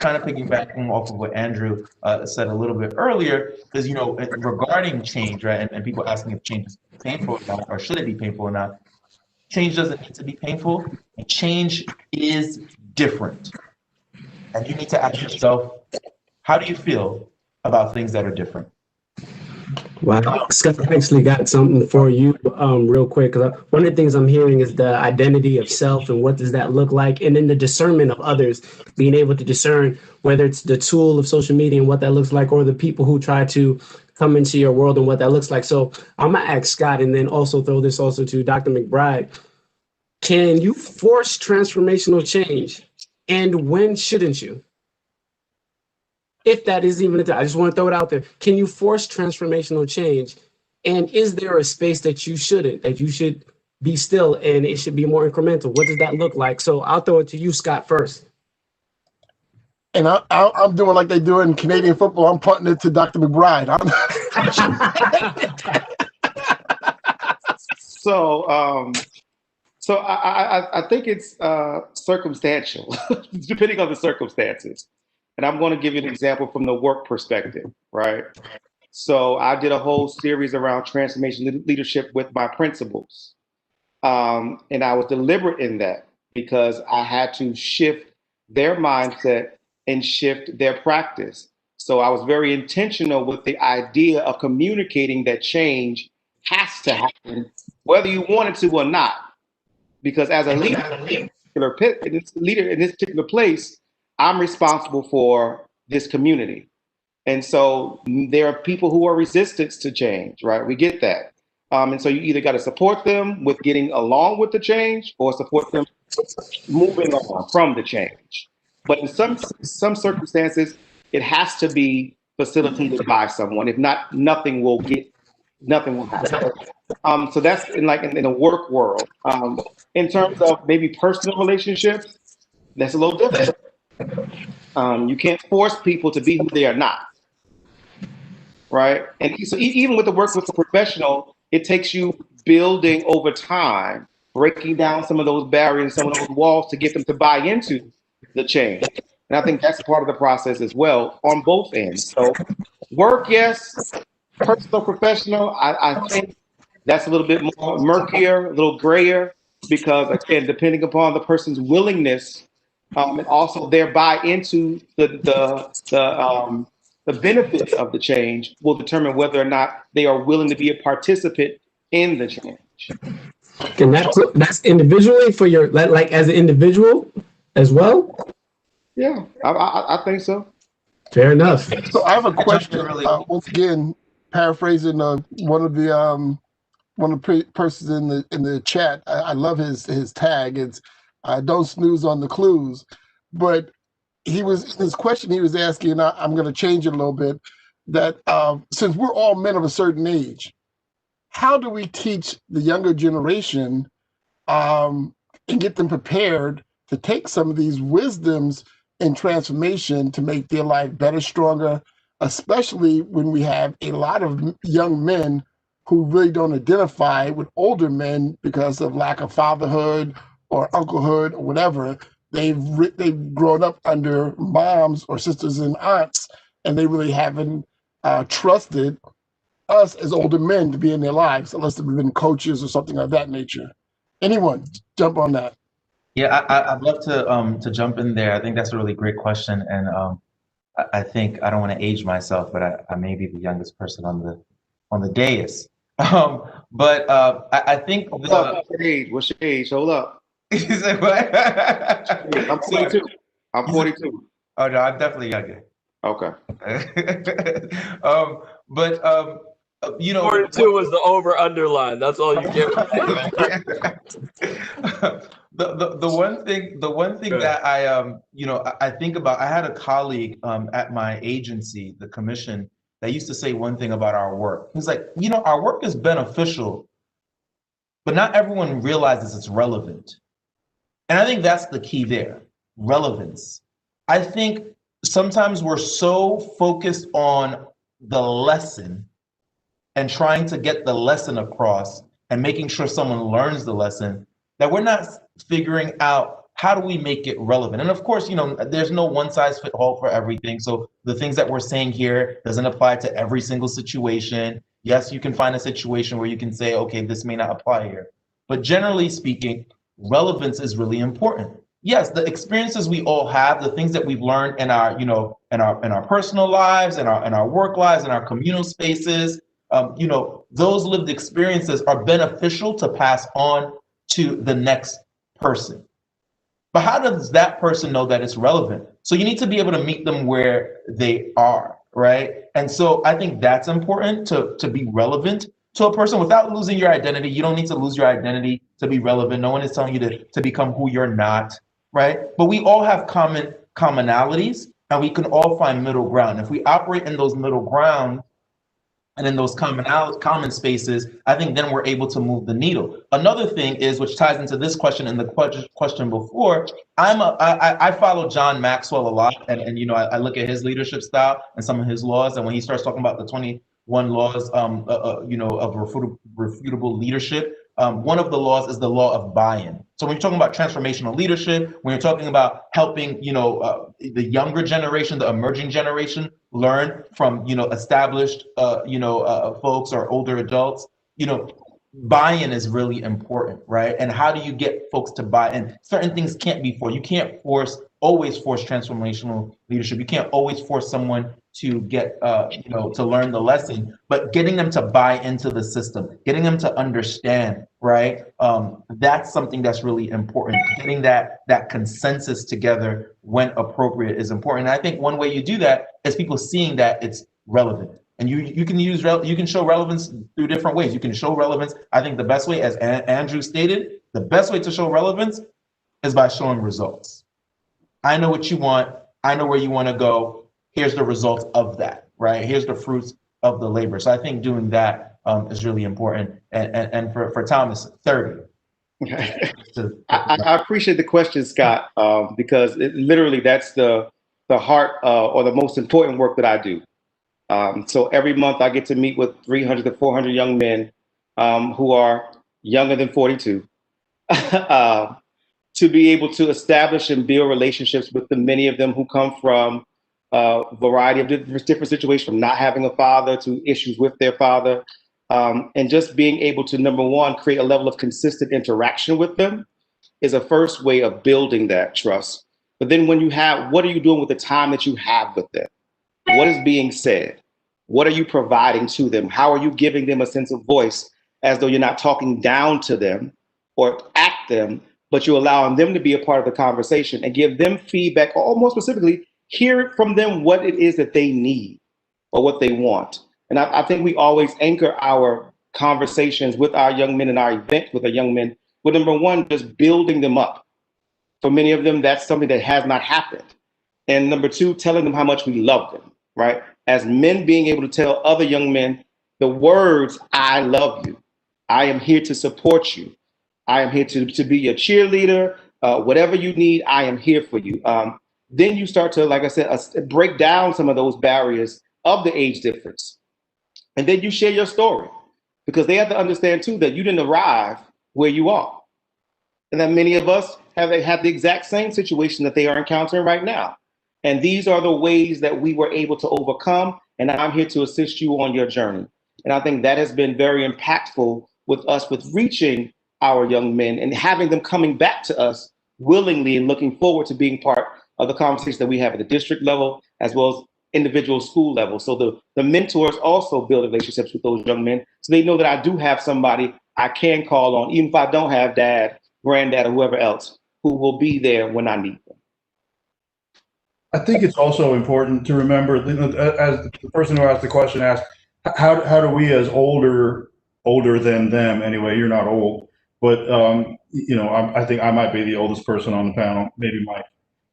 kind of piggybacking off of what Andrew said a little bit earlier is, you know, regarding change, right? And people asking if change is painful or not, or should it be painful or not? Change doesn't need to be painful. Change is different. And you need to ask yourself, how do you feel about things that are different? Wow, Scott, I actually got something for you real quick. One of the things I'm hearing is the identity of self and what does that look like, and then the discernment of others, being able to discern whether it's the tool of social media and what that looks like, or the people who try to come into your world and what that looks like. So I'm gonna ask Scott, and then also throw this also to Dr. McBride. Can you force transformational change, and when shouldn't you? If that is even I just want to throw it out there. Can you force transformational change? And is there a space that you shouldn't, that you should be still and it should be more incremental? What does that look like? So I'll throw it to you, Scott, first. And I'm doing like they do in Canadian football. I'm punting it to Dr. McBride. So I think it's circumstantial, depending on the circumstances. And I'm going to give you an example from the work perspective, right? So I did a whole series around transformation leadership with my principals. And I was deliberate in that because I had to shift their mindset and shift their practice. So I was very intentional with the idea of communicating that change has to happen, whether you want it to or not. Because as a leader in this particular place, I'm responsible for this community. And so there are people who are resistant to change, right? We get that. And so you either got to support them with getting along with the change or support them moving on from the change. But in some circumstances, it has to be facilitated by someone. If not, nothing will happen. So that's in the work world. In terms of maybe personal relationships, that's a little different. You can't force people to be who they are not, right? And so even with the work with the professional, it takes you building over time, breaking down some of those barriers, some of those walls to get them to buy into the change. And I think that's part of the process as well on both ends. So work, yes. Personal, professional, I think that's a little bit more murkier, a little grayer, because again, depending upon the person's willingness and also their buy into the benefits of the change will determine whether or not they are willing to be a participant in the change. And that's individually for your, like as an individual as well? Yeah, I think so. Fair enough. So I have a question. Once again, paraphrasing one of the persons in the chat. I love his tag. It's don't snooze on the clues. But his question he was asking, and I'm going to change it a little bit, that since we're all men of a certain age, how do we teach the younger generation and get them prepared to take some of these wisdoms and transformation to make their life better, stronger, especially when we have a lot of young men who really don't identify with older men because of lack of fatherhood or unclehood or whatever. They've grown up under moms or sisters and aunts, and they really haven't trusted us as older men to be in their lives, unless they've been coaches or something of that nature. Anyone jump on that? Yeah, I'd love to jump in there. I think that's a really great question, and I think I don't want to age myself, but I may be the youngest person on the dais. But I think what's your age? What's your age? Hold up. You said what? I'm 42. I'm 42. Oh no, I'm definitely younger. Okay. But you know, 42 was the over underline. That's all you get. The one thing that I think about. I had a colleague at my agency, the commission, that used to say one thing about our work. He's like, our work is beneficial but not everyone realizes it's relevant. And I think that's the key there, relevance. I think sometimes we're so focused on the lesson and trying to get the lesson across and making sure someone learns the lesson that we're not figuring out how do we make it relevant. And of course, there's no one size fit all for everything. So the things that we're saying here doesn't apply to every single situation. Yes, you can find a situation where you can say, okay, this may not apply here. But generally speaking, relevance is really important. Yes, the experiences we all have, the things that we've learned in our, in our personal lives, in our work lives, in our communal spaces, those lived experiences are beneficial to pass on to the next person. But how does that person know that it's relevant? So you need to be able to meet them where they are, right? And so I think that's important to be relevant to a person without losing your identity. You don't need to lose your identity to be relevant. No one is telling you to become who you're not, right? But we all have commonalities, and we can all find middle ground. If we operate in those middle ground and in those common spaces, I think then we're able to move the needle. Another thing is, which ties into this question and the question before, I follow John Maxwell a lot, and I look at his leadership style and some of his laws, and when he starts talking about the 21 laws, of refutable leadership, one of the laws is the law of buy-in. So when you're talking about transformational leadership, when you're talking about helping, the younger generation, the emerging generation, learn from, established, folks or older adults, buy-in is really important, right? And how do you get folks to buy in? Certain things can't be forced. You can't always force transformational leadership. You can't always force someone to get, to learn the lesson, but getting them to buy into the system, getting them to understand, right? That's something that's really important. Getting that consensus together when appropriate is important. And I think one way you do that is people seeing that it's relevant. And you can show relevance through different ways. You can show relevance. I think the best way, as Andrew stated, the best way to show relevance is by showing results. I know what you want. I know where you want to go. Here's the results of that, right? Here's the fruits of the labor. So I think doing that is really important. And for Thomas, 30. I appreciate the question, Scott, because literally that's the heart or the most important work that I do. So every month I get to meet with 300 to 400 young men who are younger than 42 to be able to establish and build relationships with them, many of them who come from a variety of different situations, from not having a father to issues with their father, and just being able to, number one, create a level of consistent interaction with them is a first way of building that trust. But then when you have, what are you doing with the time that you have with them? What is being said? What are you providing to them? How are you giving them a sense of voice, as though you're not talking down to them or at them, but you're allowing them to be a part of the conversation and give them feedback, or more specifically, hear from them what it is that they need or what they want. And I think we always anchor our conversations with our young men and our event with our young men with, number one, just building them up. For many of them, that's something that has not happened. And number two, telling them how much we love them, right? As men, being able to tell other young men the words, I love you. I am here to support you. I am here to be your cheerleader. Whatever you need, I am here for you. Then you start to, like I said, break down some of those barriers of the age difference. And then you share your story, because they have to understand too that you didn't arrive where you are. And that many of us have the exact same situation that they are encountering right now. And these are the ways that we were able to overcome. And I'm here to assist you on your journey. And I think that has been very impactful with us, with reaching our young men and having them coming back to us willingly and looking forward to being part of the conversations that we have at the district level, as well as individual school level. So the mentors also build relationships with those young men, so they know that I do have somebody I can call on, even if I don't have dad, granddad, or whoever else, who will be there when I need them. I think it's also important to remember, as the person who asked the question asked, how do we, as older than them anyway, you're not old, but I think I might be the oldest person on the panel, maybe Mike.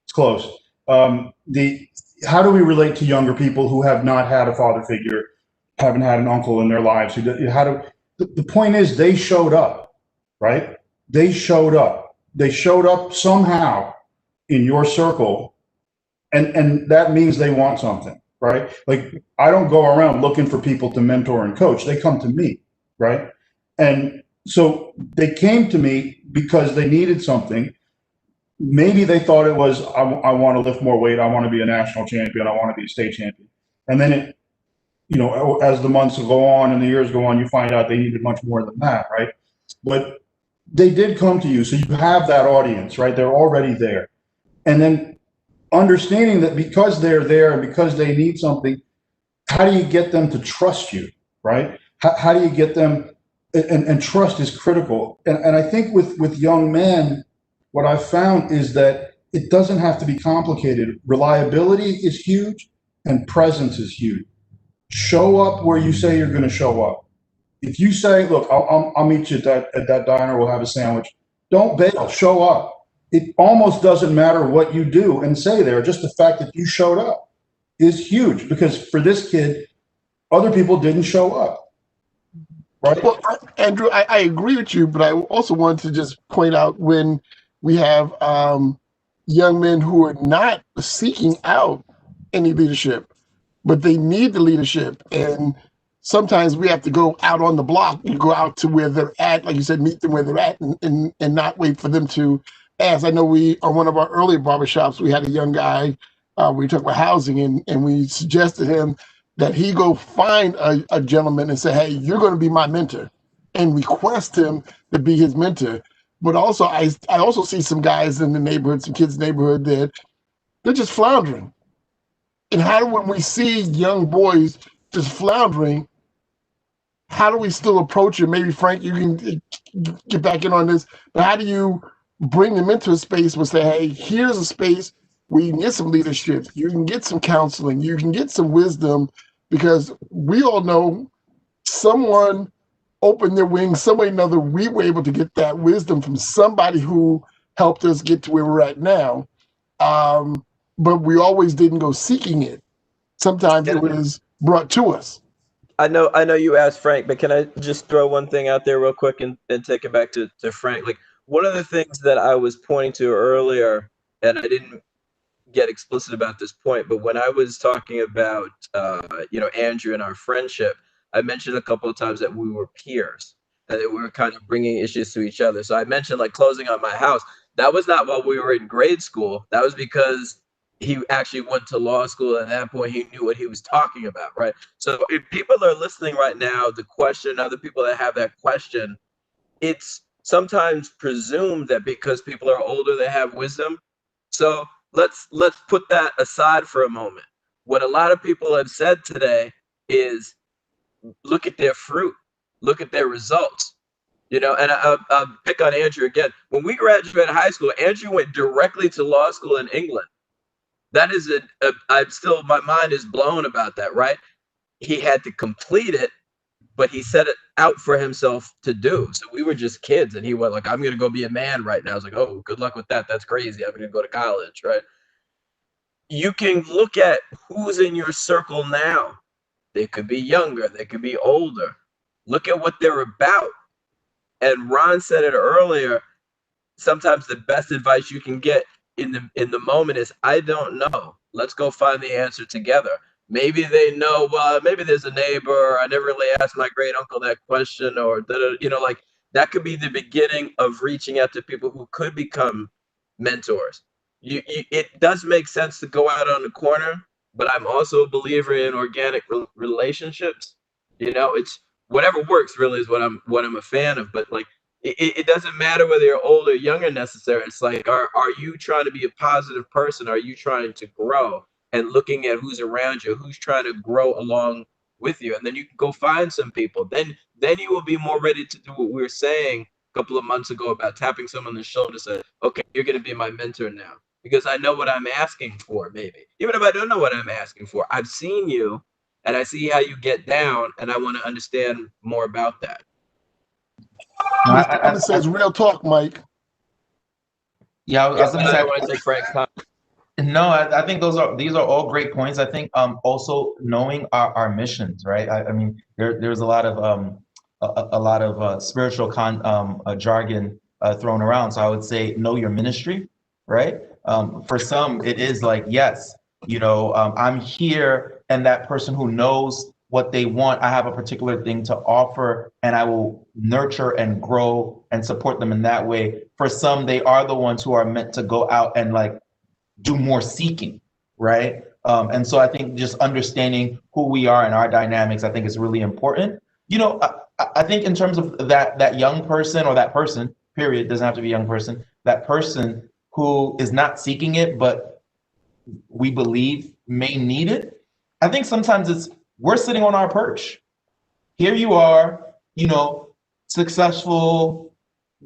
It's close. How do we relate to younger people who have not had a father figure, haven't had an uncle in their lives? The point is, they showed up. right? They showed up. They showed up somehow in your circle, and that means they want something, right? Like, I don't go around looking for people to mentor and coach. They come to me, right? And so they came to me because they needed something. Maybe they thought it was, I want to lift more weight. I want to be a national champion. I want to be a state champion. And then it, as the months go on and the years go on, you find out they needed much more than that, right? But they did come to you. So you have that audience, right? They're already there. And then understanding that because they're there and because they need something, how do you get them to trust you, right? How do you get them, and trust is critical. And I think with young men, what I've found is that it doesn't have to be complicated. Reliability is huge and presence is huge. Show up where you say you're going to show up. If you say, look, I'll meet you at that diner, we'll have a sandwich, don't bail, show up. It almost doesn't matter what you do and say there, just the fact that you showed up is huge, because for this kid, other people didn't show up. Right? Well, Andrew, I agree with you, but I also want to just point out when we have young men who are not seeking out any leadership, but they need the leadership. And sometimes we have to go out on the block. You go out to where they're at, like you said, meet them where they're at, and not wait for them to ask. I know on one of our earlier barbershops, we had a young guy, we talked about housing, and we suggested him that he go find a gentleman and say, hey, you're going to be my mentor, and request him to be his mentor. But also, I also see some guys in the neighborhood, some kids in the neighborhood, that they're just floundering. And when we see young boys just floundering, how do we still approach it? Maybe, Frank, you can get back in on this, but how do you bring them into a space where say, hey, here's a space where you can get some leadership, you can get some counseling, you can get some wisdom, because we all know someone opened their wings, some way or another, we were able to get that wisdom from somebody who helped us get to where we're at now. But we always didn't go seeking it. Sometimes it was brought to us. I know you asked Frank, but can I just throw one thing out there real quick and take it back to Frank? Like, one of the things that I was pointing to earlier, and I didn't get explicit about this point, but when I was talking about Andrew and our friendship, I mentioned a couple of times that we were peers and that we were kind of bringing issues to each other. So I mentioned like closing on my house. That was not while we were in grade school. That was because he actually went to law school. At that point, he knew what he was talking about, right? So if people are listening right now, the question, other people that have that question, it's sometimes presumed that because people are older, they have wisdom. So let's put that aside for a moment. What a lot of people have said today is, look at their fruit, look at their results. And I'll pick on Andrew again. When we graduated high school, Andrew went directly to law school in England. That is my mind is blown about that, right? He had to complete it, but he set it out for himself to do. So we were just kids, and he went like, I'm going to go be a man right now. I was like, oh, good luck with that. That's crazy. I'm going to go to college, right? You can look at who's in your circle now. They could be younger. They could be older. Look at what they're about. And Ron said it earlier. Sometimes the best advice you can get in the moment is, I don't know. Let's go find the answer together. Maybe they know, well, maybe there's a neighbor. I never really asked my great uncle that question, or like that could be the beginning of reaching out to people who could become mentors. It does make sense to go out on the corner, but I'm also a believer in organic relationships. It's whatever works really is what I'm a fan of. But like, it doesn't matter whether you're old or young or necessary. It's like, are you trying to be a positive person? Are you trying to grow? And looking at who's around you, who's trying to grow along with you, and then you can go find some people. Then you will be more ready to do what we were saying a couple of months ago about tapping someone on the shoulder and say, okay, you're going to be my mentor now, because I know what I'm asking for. Maybe even if I don't know what I'm asking for, I've seen you and I see how you get down, and I want to understand more about that. Mr. says real talk, Mike. Yeah, I was going to say, I want to take Frank's time. No, I think these are all great points. I think also knowing our missions, right? I mean, there's a lot of a lot of spiritual jargon thrown around. So I would say know your ministry, right? For some, it is like, yes, I'm here, and that person who knows what they want, I have a particular thing to offer, and I will nurture and grow and support them in that way. For some, they are the ones who are meant to go out and like do more seeking, right? And so I think just understanding who we are and our dynamics, I think is really important. I think in terms of that young person, or that person, period, doesn't have to be a young person, that person who is not seeking it, but we believe may need it. I think sometimes we're sitting on our perch. Here you are, successful,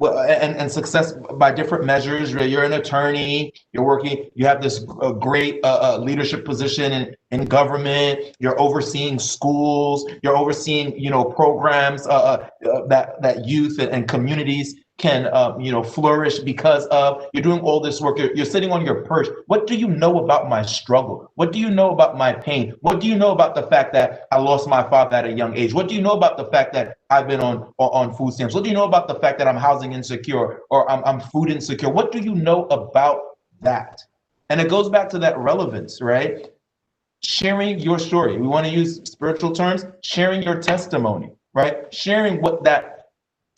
and success by different measures. You're an attorney, you're working, you have this great leadership position in government, you're overseeing schools, you're overseeing, programs that youth and communities can, flourish because of. You're doing all this work, you're sitting on your perch. What do you know about my struggle? What do you know about my pain? What do you know about the fact that I lost my father at a young age? What do you know about the fact that I've been on food stamps? What do you know about the fact that I'm housing insecure, or I'm food insecure? What do you know about that? And it goes back to that relevance, right? Sharing your story. We want to use spiritual terms, sharing your testimony, right? Sharing what that.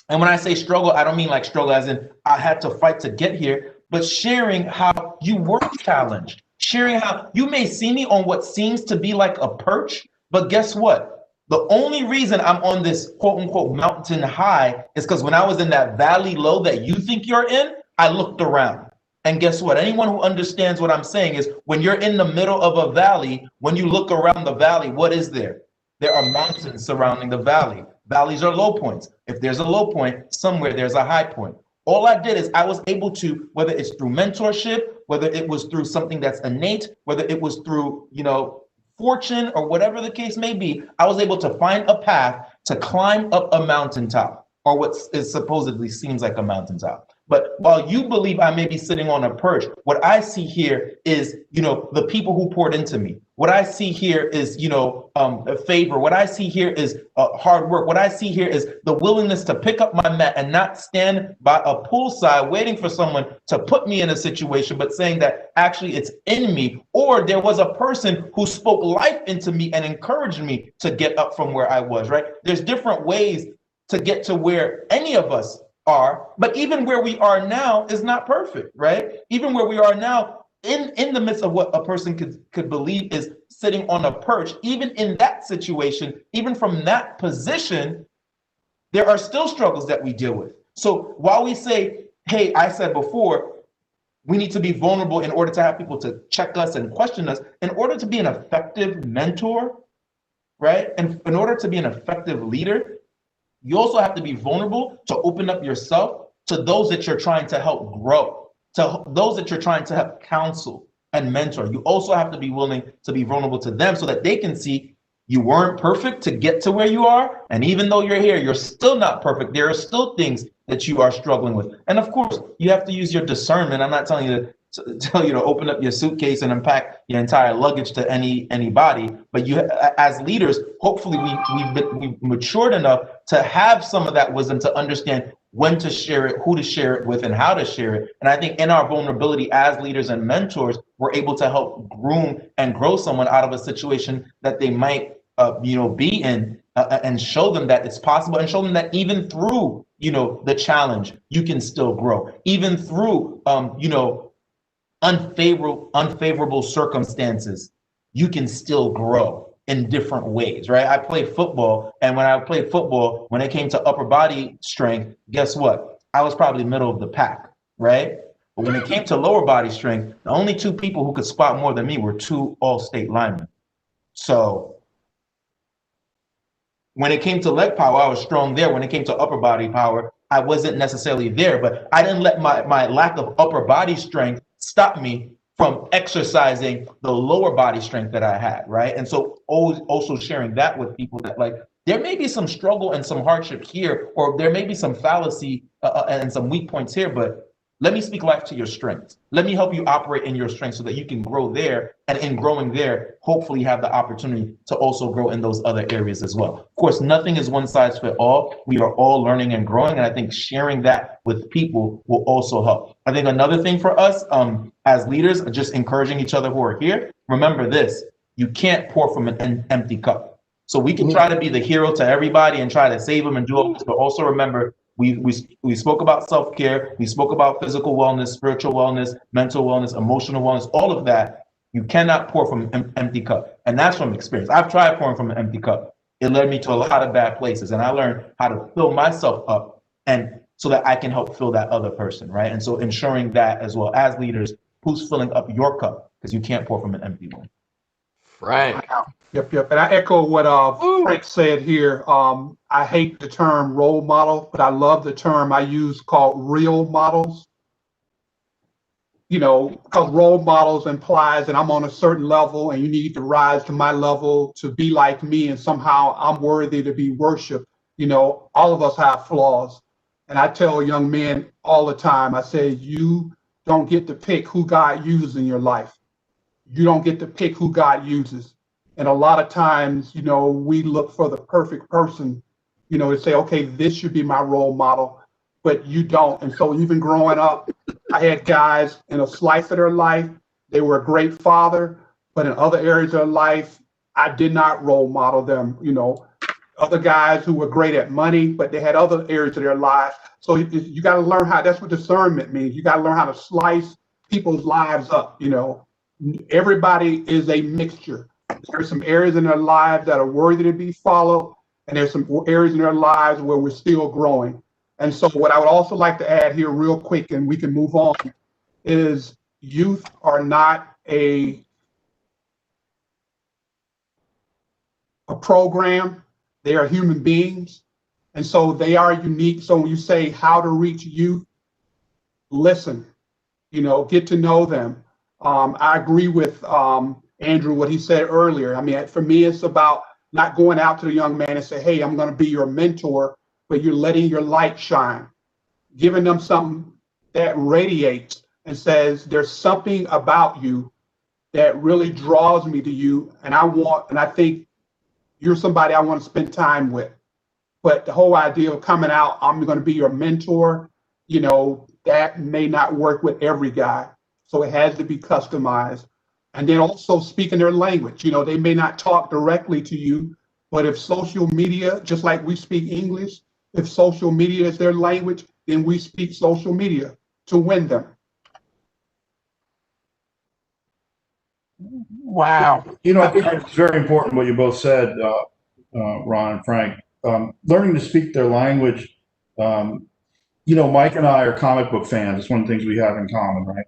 And when I say struggle, I don't mean like struggle as in I had to fight to get here, but sharing how you were challenged, sharing how you may see me on what seems to be like a perch, but guess what? The only reason I'm on this quote unquote mountain high is because when I was in that valley low that you think you're in, I looked around. And guess what? Anyone who understands what I'm saying is when you're in the middle of a valley, when you look around the valley, what is there? There are mountains surrounding the valley. Valleys are low points. If there's a low point, somewhere there's a high point. All I did is I was able to, whether it's through mentorship, whether it was through something that's innate, whether it was through, fortune or whatever the case may be, I was able to find a path to climb up a mountaintop, or what is supposedly seems like a mountaintop. But while you believe I may be sitting on a perch, what I see here is, the people who poured into me. What I see here is, favor. What I see here is hard work. What I see here is the willingness to pick up my mat and not stand by a poolside waiting for someone to put me in a situation, but saying that actually it's in me. Or there was a person who spoke life into me and encouraged me to get up from where I was, right? There's different ways to get to where any of us are, but even where we are now is not perfect, right? Even where we are now, in the midst of what a person could believe is sitting on a perch, even in that situation, even from that position, there are still struggles that we deal with. So while we say, hey, I said before, we need to be vulnerable in order to have people to check us and question us, in order to be an effective mentor, right? And in order to be an effective leader, you also have to be vulnerable to open up yourself to those that you're trying to help grow, to those that you're trying to help counsel and mentor. You also have to be willing to be vulnerable to them so that they can see you weren't perfect to get to where you are. And even though you're here, you're still not perfect. There are still things that you are struggling with. And of course, you have to use your discernment. I'm not telling you to open up your suitcase and unpack your entire luggage to anybody, but you, as leaders, hopefully we've matured enough to have some of that wisdom to understand when to share it, who to share it with, and how to share it. And I think in our vulnerability as leaders and mentors, we're able to help groom and grow someone out of a situation that they might be in, and show them that it's possible, and show them that even through the challenge, you can still grow, even through unfavorable circumstances, you can still grow in different ways, right? I played football, and when I played football, when it came to upper body strength, guess what? I was probably middle of the pack, right? But when it came to lower body strength, the only two people who could squat more than me were two all-state linemen. So when it came to leg power, I was strong there. When it came to upper body power, I wasn't necessarily there, but I didn't let my lack of upper body strength stop me from exercising the lower body strength that I had, right? And so always also sharing that with people, that like there may be some struggle and some hardship here, or there may be some fallacy and some weak points here, but Let me speak life to your strengths. Let me help you operate in your strengths so that you can grow there. And in growing there, hopefully have the opportunity to also grow in those other areas as well. Of course, nothing is one size fits all. We are all learning and growing. And I think sharing that with people will also help. I think another thing for us as leaders, just encouraging each other who are here, remember this, you can't pour from an empty cup. So we can try to be the hero to everybody and try to save them and do all this, but also remember, we spoke about self-care, we spoke about physical wellness, spiritual wellness, mental wellness, emotional wellness, all of that. You cannot pour from an empty cup. And that's from experience. I've tried pouring from an empty cup. It led me to a lot of bad places. And I learned how to fill myself up and so that I can help fill that other person, right? And so ensuring that as well as leaders, who's filling up your cup, because you can't pour from an empty one. Frank. Yep. And I echo what Frank said here. I hate the term role model, but I love the term I use called real models. You know, because role models implies that I'm on a certain level and you need to rise to my level to be like me, and somehow I'm worthy to be worshiped. You know, all of us have flaws. And I tell young men all the time, I say, you don't get to pick who God uses in your life. You don't get to pick who God uses. And a lot of times, you know, we look for the perfect person, you know, to say, okay, this should be my role model, but you don't. And so even growing up, I had guys in a slice of their life, they were a great father, but in other areas of life, I did not role model them, you know. Other guys who were great at money, but they had other areas of their lives. So you got to learn how, that's what discernment means. You got to learn how to slice people's lives up, you know. Everybody is a mixture. There's some areas in their lives that are worthy to be followed, and there's some areas in their lives where we're still growing. And so what I would also like to add here real quick, and we can move on, is youth are not a program. They are human beings. And so they are unique. So when you say how to reach youth, listen, you know, get to know them. I agree with Andrew, what he said earlier. I mean, for me, it's about not going out to the young man and say, hey, I'm going to be your mentor, but you're letting your light shine, giving them something that radiates and says, there's something about you that really draws me to you. And I think you're somebody I want to spend time with. But the whole idea of coming out, I'm going to be your mentor, you know, that may not work with every guy. So it has to be customized. And then also speaking their language. You know, they may not talk directly to you, but if social media, just like we speak English, if social media is their language, then we speak social media to win them. Wow. You know, I think it's very important what you both said, Ron and Frank. Learning to speak their language. You know, Mike and I are comic book fans. It's one of the things we have in common, right?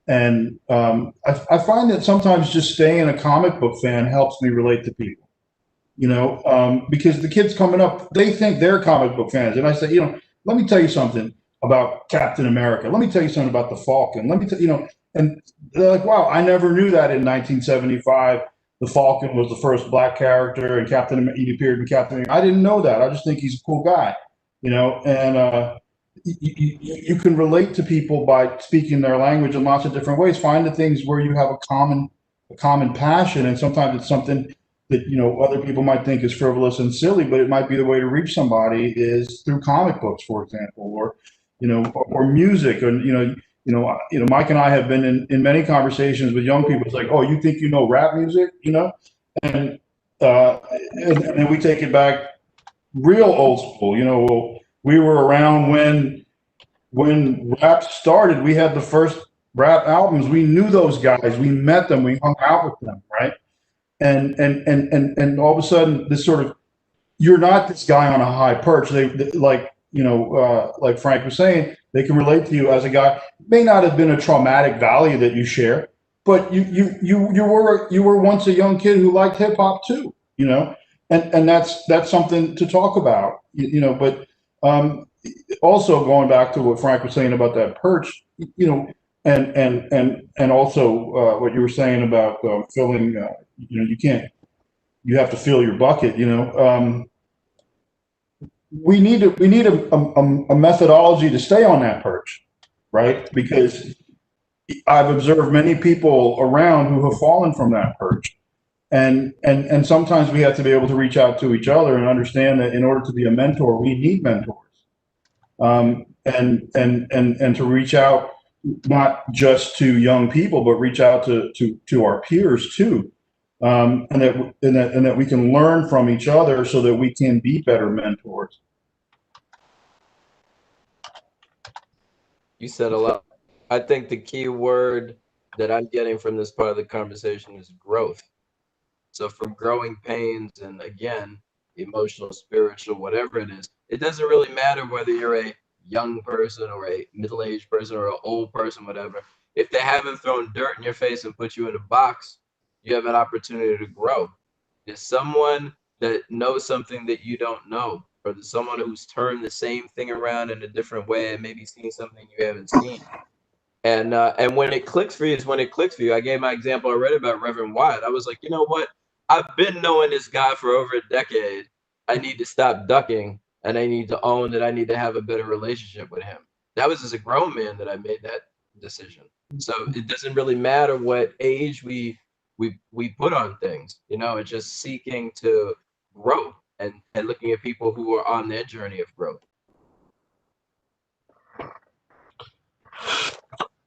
And I find that sometimes just staying a comic book fan helps me relate to people, you know, because the kids coming up, they think they're comic book fans. And I say, you know, let me tell you something about Captain America. Let me tell you something about the Falcon. Let me tell you know, and they're like, wow, I never knew that in 1975. The Falcon was the first black character and he appeared in Captain America. I didn't know that. I just think he's a cool guy, you know, and you can relate to people by speaking their language in lots of different ways. Find the things where you have a common passion, and sometimes it's something that, you know, other people might think is frivolous and silly, but it might be the way to reach somebody is through comic books, for example, or, you know, or music, or, you know, Mike and I have been in many conversations with young people. It's like, oh, you think you know rap music, you know, and we take it back real old school, you know. Well, we were around when rap started. We had the first rap albums. We knew those guys. We met them. We hung out with them, right? And all of a sudden, this sort of, you're not this guy on a high perch. They like, you know, like Frank was saying, they can relate to you as a guy. It may not have been a traumatic value that you share, but you were once a young kid who liked hip hop too, you know, and that's something to talk about, you know. But also going back to what Frank was saying about that perch, you know, and also what you were saying about filling, you know, you have to fill your bucket, you know. We need a methodology to stay on that perch. right? Because I've observed many people around who have fallen from that perch. And sometimes we have to be able to reach out to each other and understand that in order to be a mentor, we need mentors. And to reach out not just to young people, but reach out to our peers too. And that we can learn from each other so that we can be better mentors. You said a lot. I think the key word that I'm getting from this part of the conversation is growth. So from growing pains and again, emotional, spiritual, whatever it is, it doesn't really matter whether you're a young person or a middle-aged person or an old person, whatever. If they haven't thrown dirt in your face and put you in a box, you have an opportunity to grow. There's someone that knows something that you don't know, or there's someone who's turned the same thing around in a different way and maybe seen something you haven't seen. And when it clicks for you is when it clicks for you. I gave my example already about Reverend Wyatt. I was like, you know what? I've been knowing this guy for over a decade. I need to stop ducking, and I need to own that I need to have a better relationship with him. That was as a grown man that I made that decision. So it doesn't really matter what age we put on things. You know, it's just seeking to grow and looking at people who are on their journey of growth.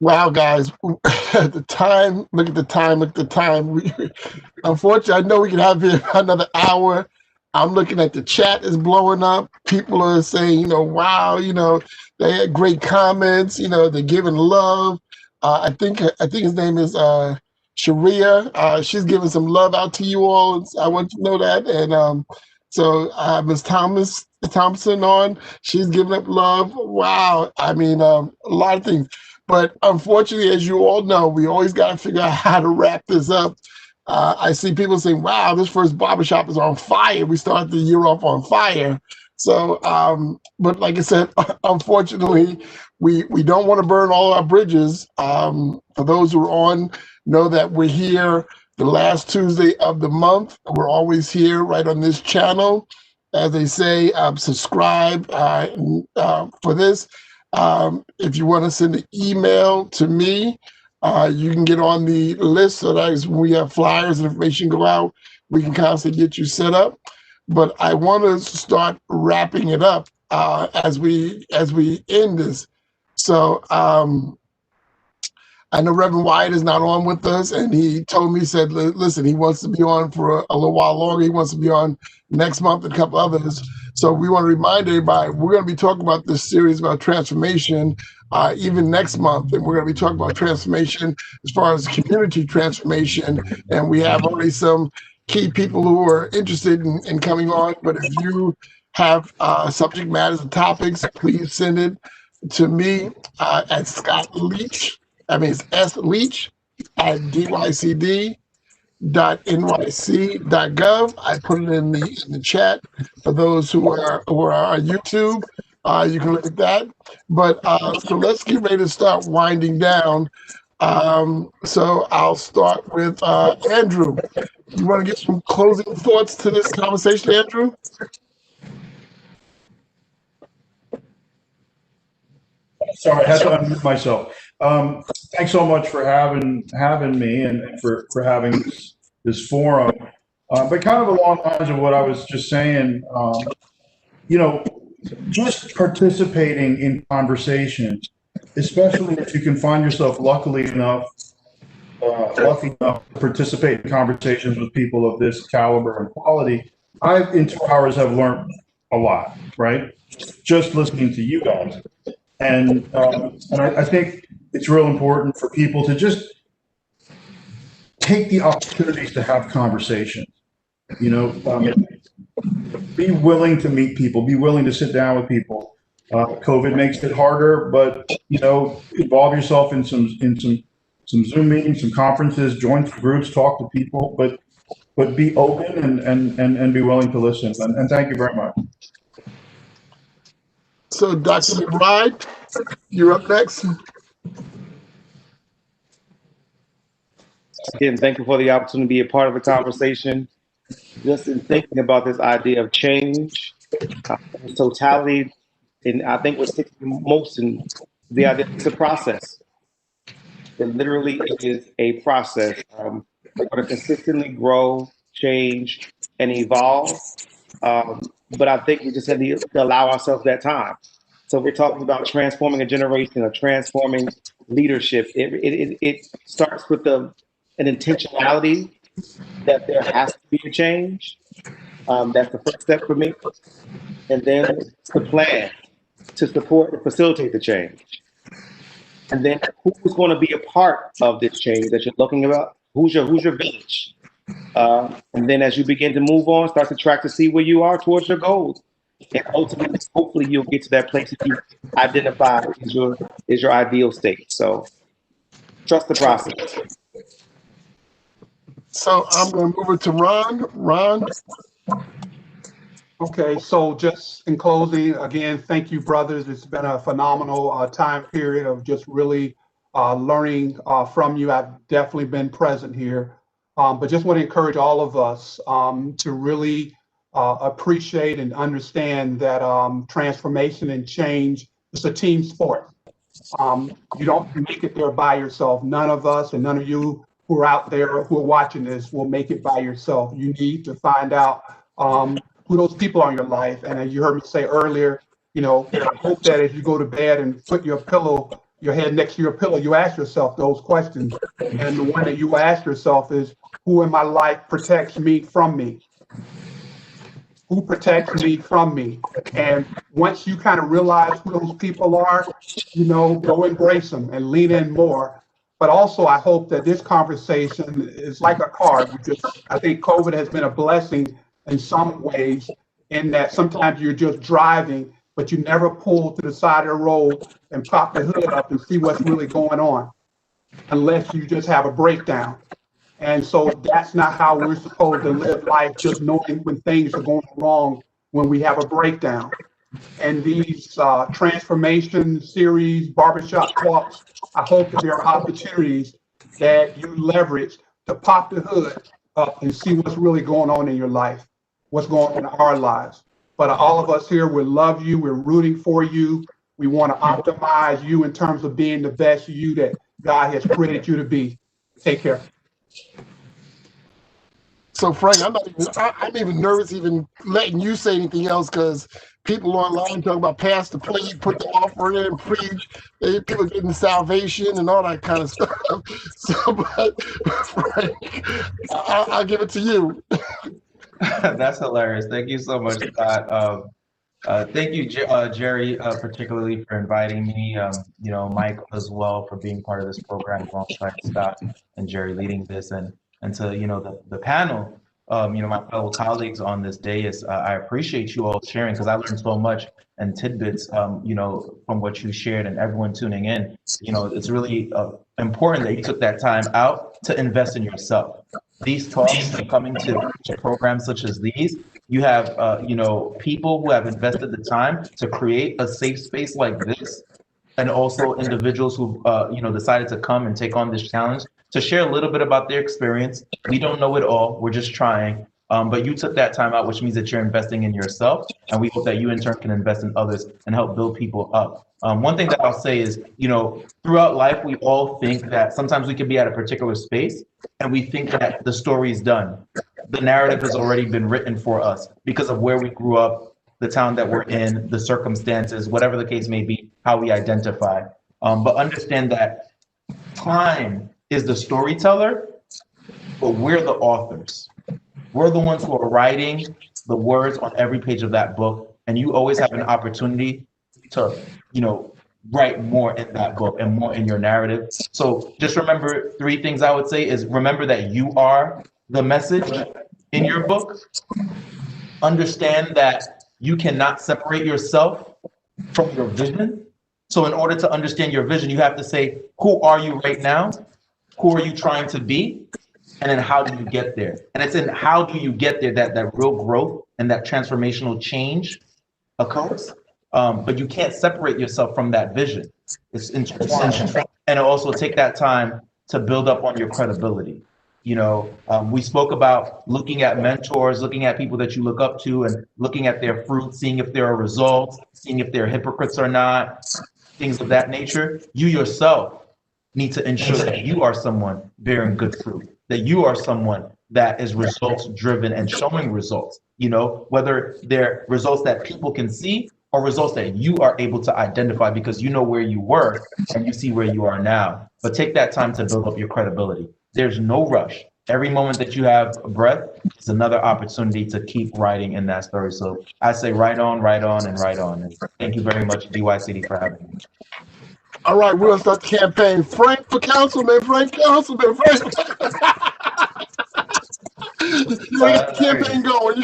Wow, guys, the time, look at the time, look at the time. Unfortunately, I know we can have here another hour. I'm looking at the chat is blowing up. People are saying, you know, wow, you know, they had great comments, you know, they're giving love. I think his name is Sharia. She's giving some love out to you all. I want you to know that. And so Ms. Thompson on, she's giving up love. Wow. I mean, a lot of things. But unfortunately, as you all know, we always got to figure out how to wrap this up. I see people saying, wow, this first barbershop is on fire. We started the year off on fire. So, but like I said, unfortunately, we don't want to burn all our bridges. For those who are on, know that we're here the last Tuesday of the month. We're always here right on this channel. As they say, subscribe for this. If you want to send an email to me, you can get on the list so that as we have flyers and information go out, we can constantly get you set up. But I want to start wrapping it up as we end this. So I know Reverend Wyatt is not on with us, and he told me, he said, listen, he wants to be on for a little while longer. He wants to be on next month and a couple others. So we want to remind everybody, we're going to be talking about this series about transformation even next month. And we're going to be talking about transformation as far as community transformation. And we have already some key people who are interested in coming on. But if you have subject matters and topics, please send it to me at Scott Leach. I mean, it's S. Leach at DYCD.nyc.gov. I put it in the chat for those who are on YouTube. You can look at that. But so let's get ready to start winding down. So I'll start with Andrew. You want to get some closing thoughts to this conversation, Andrew? Sorry, I had to unmute myself. Thanks so much for having me and for having this forum. But kind of along the lines of what I was just saying, you know, just participating in conversations, especially if you can find yourself lucky enough to participate in conversations with people of this caliber and quality. I, in 2 hours, have learned a lot, right? Just listening to you guys. And I think it's real important for people to just take the opportunities to have conversations. You know, be willing to meet people, be willing to sit down with people. COVID makes it harder, but you know, involve yourself in some Zoom meetings, some conferences, join some groups, talk to people, but be open and be willing to listen. And thank you very much. So, Dr. McBride, you're up next. Again, thank you for the opportunity to be a part of the conversation. Just in thinking about this idea of change, totality, and I think what's sticking most in the idea it's a process. It literally is a process. We're going to consistently grow, change, and evolve. But I think we just have to allow ourselves that time. So we're talking about transforming a generation or transforming leadership. It starts with an intentionality that there has to be a change. That's the first step for me. And then it's the plan to support and facilitate the change. And then who's going to be a part of this change that you're looking about? Who's your village? And then as you begin to move on, start to track to see where you are towards your goals. And ultimately, hopefully you'll get to that place that you identify is your ideal state. So trust the process. So I'm going to move it to Ron. Ron? Okay, so just in closing, again, thank you, brothers. It's been a phenomenal time period of just really learning from you. I've definitely been present here, but just want to encourage all of us to really appreciate and understand that transformation and change is a team sport. You don't make it there by yourself. None of us and none of you who are out there who are watching this will make it by yourself. You need to find out who those people are in your life. And as you heard me say earlier, you know, I hope that as you go to bed and put your head next to your pillow, you ask yourself those questions. And the one that you ask yourself is, who in my life protects me from me? Who protects me from me? And once you kind of realize who those people are, you know, go embrace them and lean in more. But also, I hope that this conversation is like a car. I think COVID has been a blessing in some ways, in that sometimes you're just driving, but you never pull to the side of the road and pop the hood up and see what's really going on, unless you just have a breakdown. And so that's not how we're supposed to live life, just knowing when things are going wrong, when we have a breakdown. And these transformation series, barbershop talks, I hope that there are opportunities that you leverage to pop the hood up and see what's really going on in your life, what's going on in our lives. But all of us here, we love you, we're rooting for you. We want to optimize you in terms of being the best you that God has created you to be. Take care. So Frank, I'm even nervous even letting you say anything else, because people online talk about pass the plate, put the offering in, preach, people getting salvation and all that kind of stuff. So, but Frank, I'll give it to you. That's hilarious. Thank you so much, Scott. Thank you, Jerry, particularly for inviting me. You know, Mike as well for being part of this program alongside Scott and Jerry leading this, and to, you know, the panel, you know, my fellow colleagues on this dais. I appreciate you all sharing, because I learned so much and tidbits, you know, from what you shared, and everyone tuning in. You know, it's really important that you took that time out to invest in yourself. These talks and coming to programs such as these, you have, you know, people who have invested the time to create a safe space like this, and also individuals who, you know, decided to come and take on this challenge to share a little bit about their experience. We don't know it all. We're just trying. But you took that time out, which means that you're investing in yourself. And we hope that you in turn can invest in others and help build people up. One thing that I'll say is, you know, throughout life, we all think that sometimes we can be at a particular space and we think that the story is done. The narrative has already been written for us because of where we grew up, the town that we're in, the circumstances, whatever the case may be, how we identify. But understand that time is the storyteller, but we're the authors. We're the ones who are writing the words on every page of that book, and you always have an opportunity to, you know, write more in that book and more in your narrative. So just remember 3 things I would say is, remember that you are the message in your book. Understand that you cannot separate yourself from your vision. So in order to understand your vision, you have to say, who are you right now? Who are you trying to be? And then how do you get there? And it's in how do you get there that real growth and that transformational change occurs. But you can't separate yourself from that vision. It's intertwined. And also take that time to build up on your credibility. You know, we spoke about looking at mentors, looking at people that you look up to and looking at their fruit, seeing if there are results, seeing if they're hypocrites or not. things of that nature, you yourself need to ensure that you are someone bearing good fruit, that you are someone that is results driven and showing results, you know, whether they're results that people can see or results that you are able to identify because you know where you were and you see where you are now. But take that time to build up your credibility. There's no rush. Every moment that you have a breath is another opportunity to keep writing in that story. So I say write on, write on, and write on. And thank you very much, DYCD, for having me. All right, we're gonna start the campaign. Frank for councilman, Frank councilman, Frank. You got the campaign going.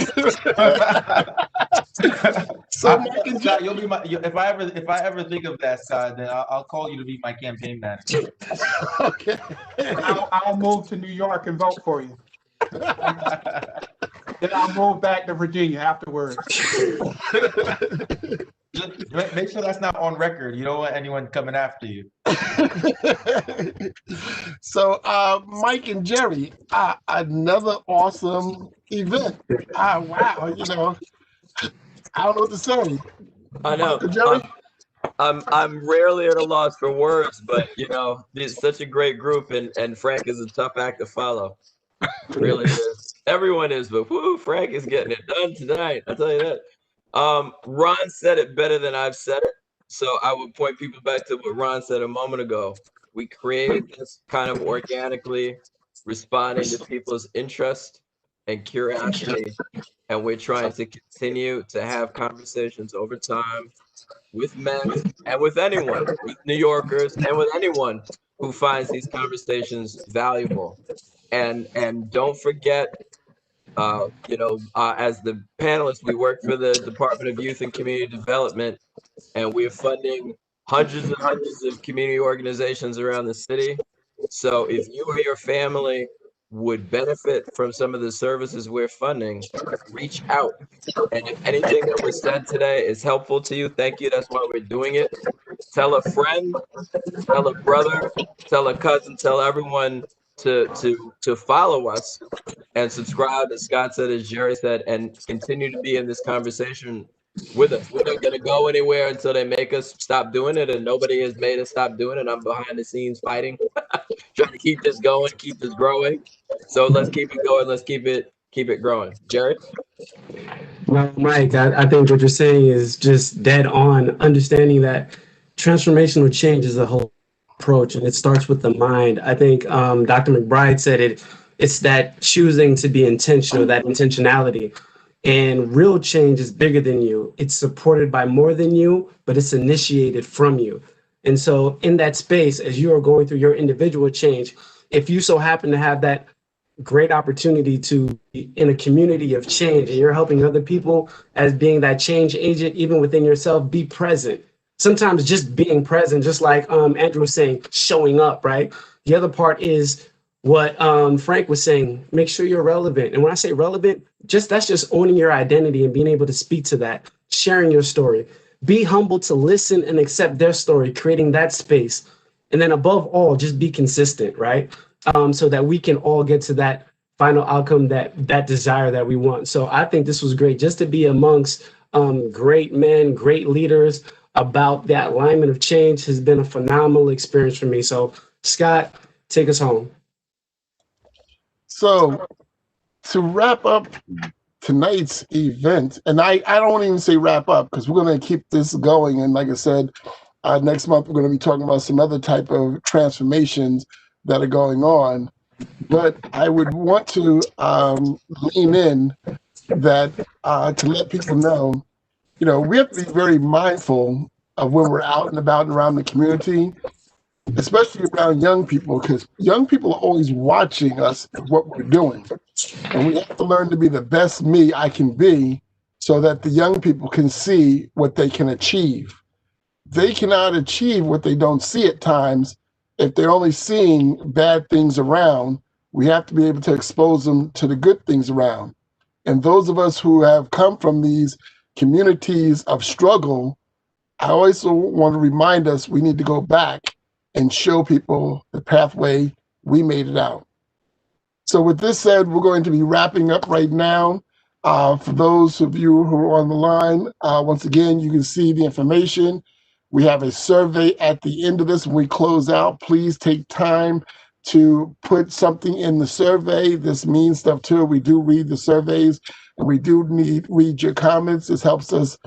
So Mike and Scott, you'll be my. If I ever think of that, Scott, then I'll call you to be my campaign manager. Okay. I'll move to New York and vote for you. Then I'll move back to Virginia afterwards. Just make sure that's not on record. You don't want anyone coming after you. So, Mike and Jerry, another awesome event. Wow, you know, I don't know what to say. I know. Mike and Jerry? I'm rarely at a loss for words, but you know, it's such a great group, and Frank is a tough act to follow. Really is. Everyone is, but whoo, Frank is getting it done tonight. I'll tell you that. Ron said it better than I've said it, so I would point people back to what Ron said a moment ago. We created this kind of organically, responding to people's interest and curiosity, and we're trying to continue to have conversations over time with men and with anyone, with New Yorkers and with anyone who finds these conversations valuable. And don't forget, you know, as the panelists, we work for the Department of Youth and Community Development, and we're funding hundreds and hundreds of community organizations around the city. So if you or your family would benefit from some of the services we're funding, reach out. And if anything that was said today is helpful to you, thank you. That's why we're doing it. Tell a friend, tell a brother, tell a cousin, tell everyone to follow us and subscribe, as Scott said, as Jerry said, and continue to be in this conversation with us. We're not going to go anywhere until they make us stop doing it, and nobody has made us stop doing it. I'm behind the scenes fighting, trying to keep this going, keep this growing. So let's keep it going. Let's keep it growing. Jerry? Well, Mike, I think what you're saying is just dead on, understanding that transformational change is a whole approach, and it starts with the mind. I think Dr. McBride said it's that choosing to be intentional, that intentionality. And real change is bigger than you. It's supported by more than you, but it's initiated from you. And so in that space, as you are going through your individual change, if you so happen to have that great opportunity to be in a community of change and you're helping other people as being that change agent, even within yourself, be present. Sometimes just being present, just like Andrew was saying, showing up, right? The other part is what Frank was saying, make sure you're relevant. And when I say relevant, that's just owning your identity and being able to speak to that, sharing your story. Be humble to listen and accept their story, creating that space. And then above all, just be consistent, right? So that we can all get to that final outcome, that desire that we want. So I think this was great, just to be amongst great men, great leaders about that alignment of change has been a phenomenal experience for me. So Scott, take us home. So to wrap up tonight's event, and I don't even say wrap up because we're going to keep this going. And like I said, next month we're going to be talking about some other type of transformations that are going on. But I would want to lean in that to let people know, you know, we have to be very mindful of when we're out and about and around the community, especially around young people, because young people are always watching us and what we're doing. And we have to learn to be the best me I can be so that the young people can see what they can achieve. They cannot achieve what they don't see at times if they're only seeing bad things around. We have to be able to expose them to the good things around. And those of us who have come from these communities of struggle, I also want to remind us we need to go back and show people the pathway we made it out. So with this said, we're going to be wrapping up right now. For those of you who are on the line, once again, you can see the information We have a survey at the end of this when we close out. Please take time to put something in the survey. This means stuff too. We do read the surveys, and we do read your comments. This helps us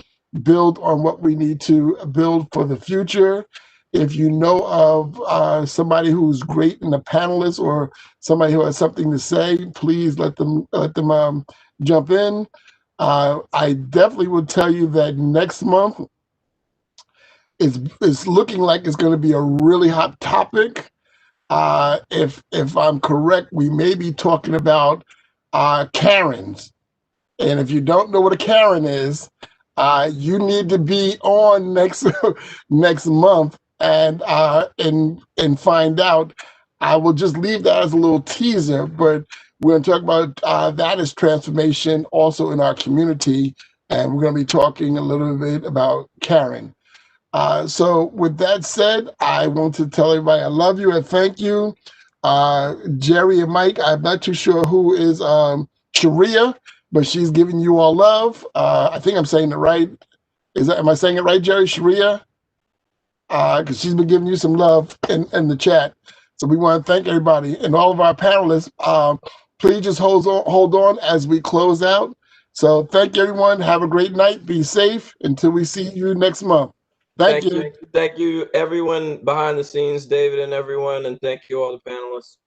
build on what we need to build for the future. If you know of somebody who's great in the panelists or somebody who has something to say, please let them jump in. I definitely would tell you that next month it's looking like it's going to be a really hot topic. If I'm correct, we may be talking about Karens. And if you don't know what a Karen is, you need to be on next month and find out. I will just leave that as a little teaser, but we're going to talk about that as transformation also in our community, and we're going to be talking a little bit about Karen. So with that said, I want to tell everybody I love you and thank you. Jerry and Mike, I'm not too sure who is Sharia, but she's giving you all love. I think I'm saying it right. Am I saying it right, Jerry? Sharia? Because she's been giving you some love in the chat. So we want to thank everybody and all of our panelists. Please just hold on as we close out. So thank you, everyone. Have a great night. Be safe until we see you next month. Thank you. Thank you, everyone behind the scenes, David and everyone, and thank you all the panelists.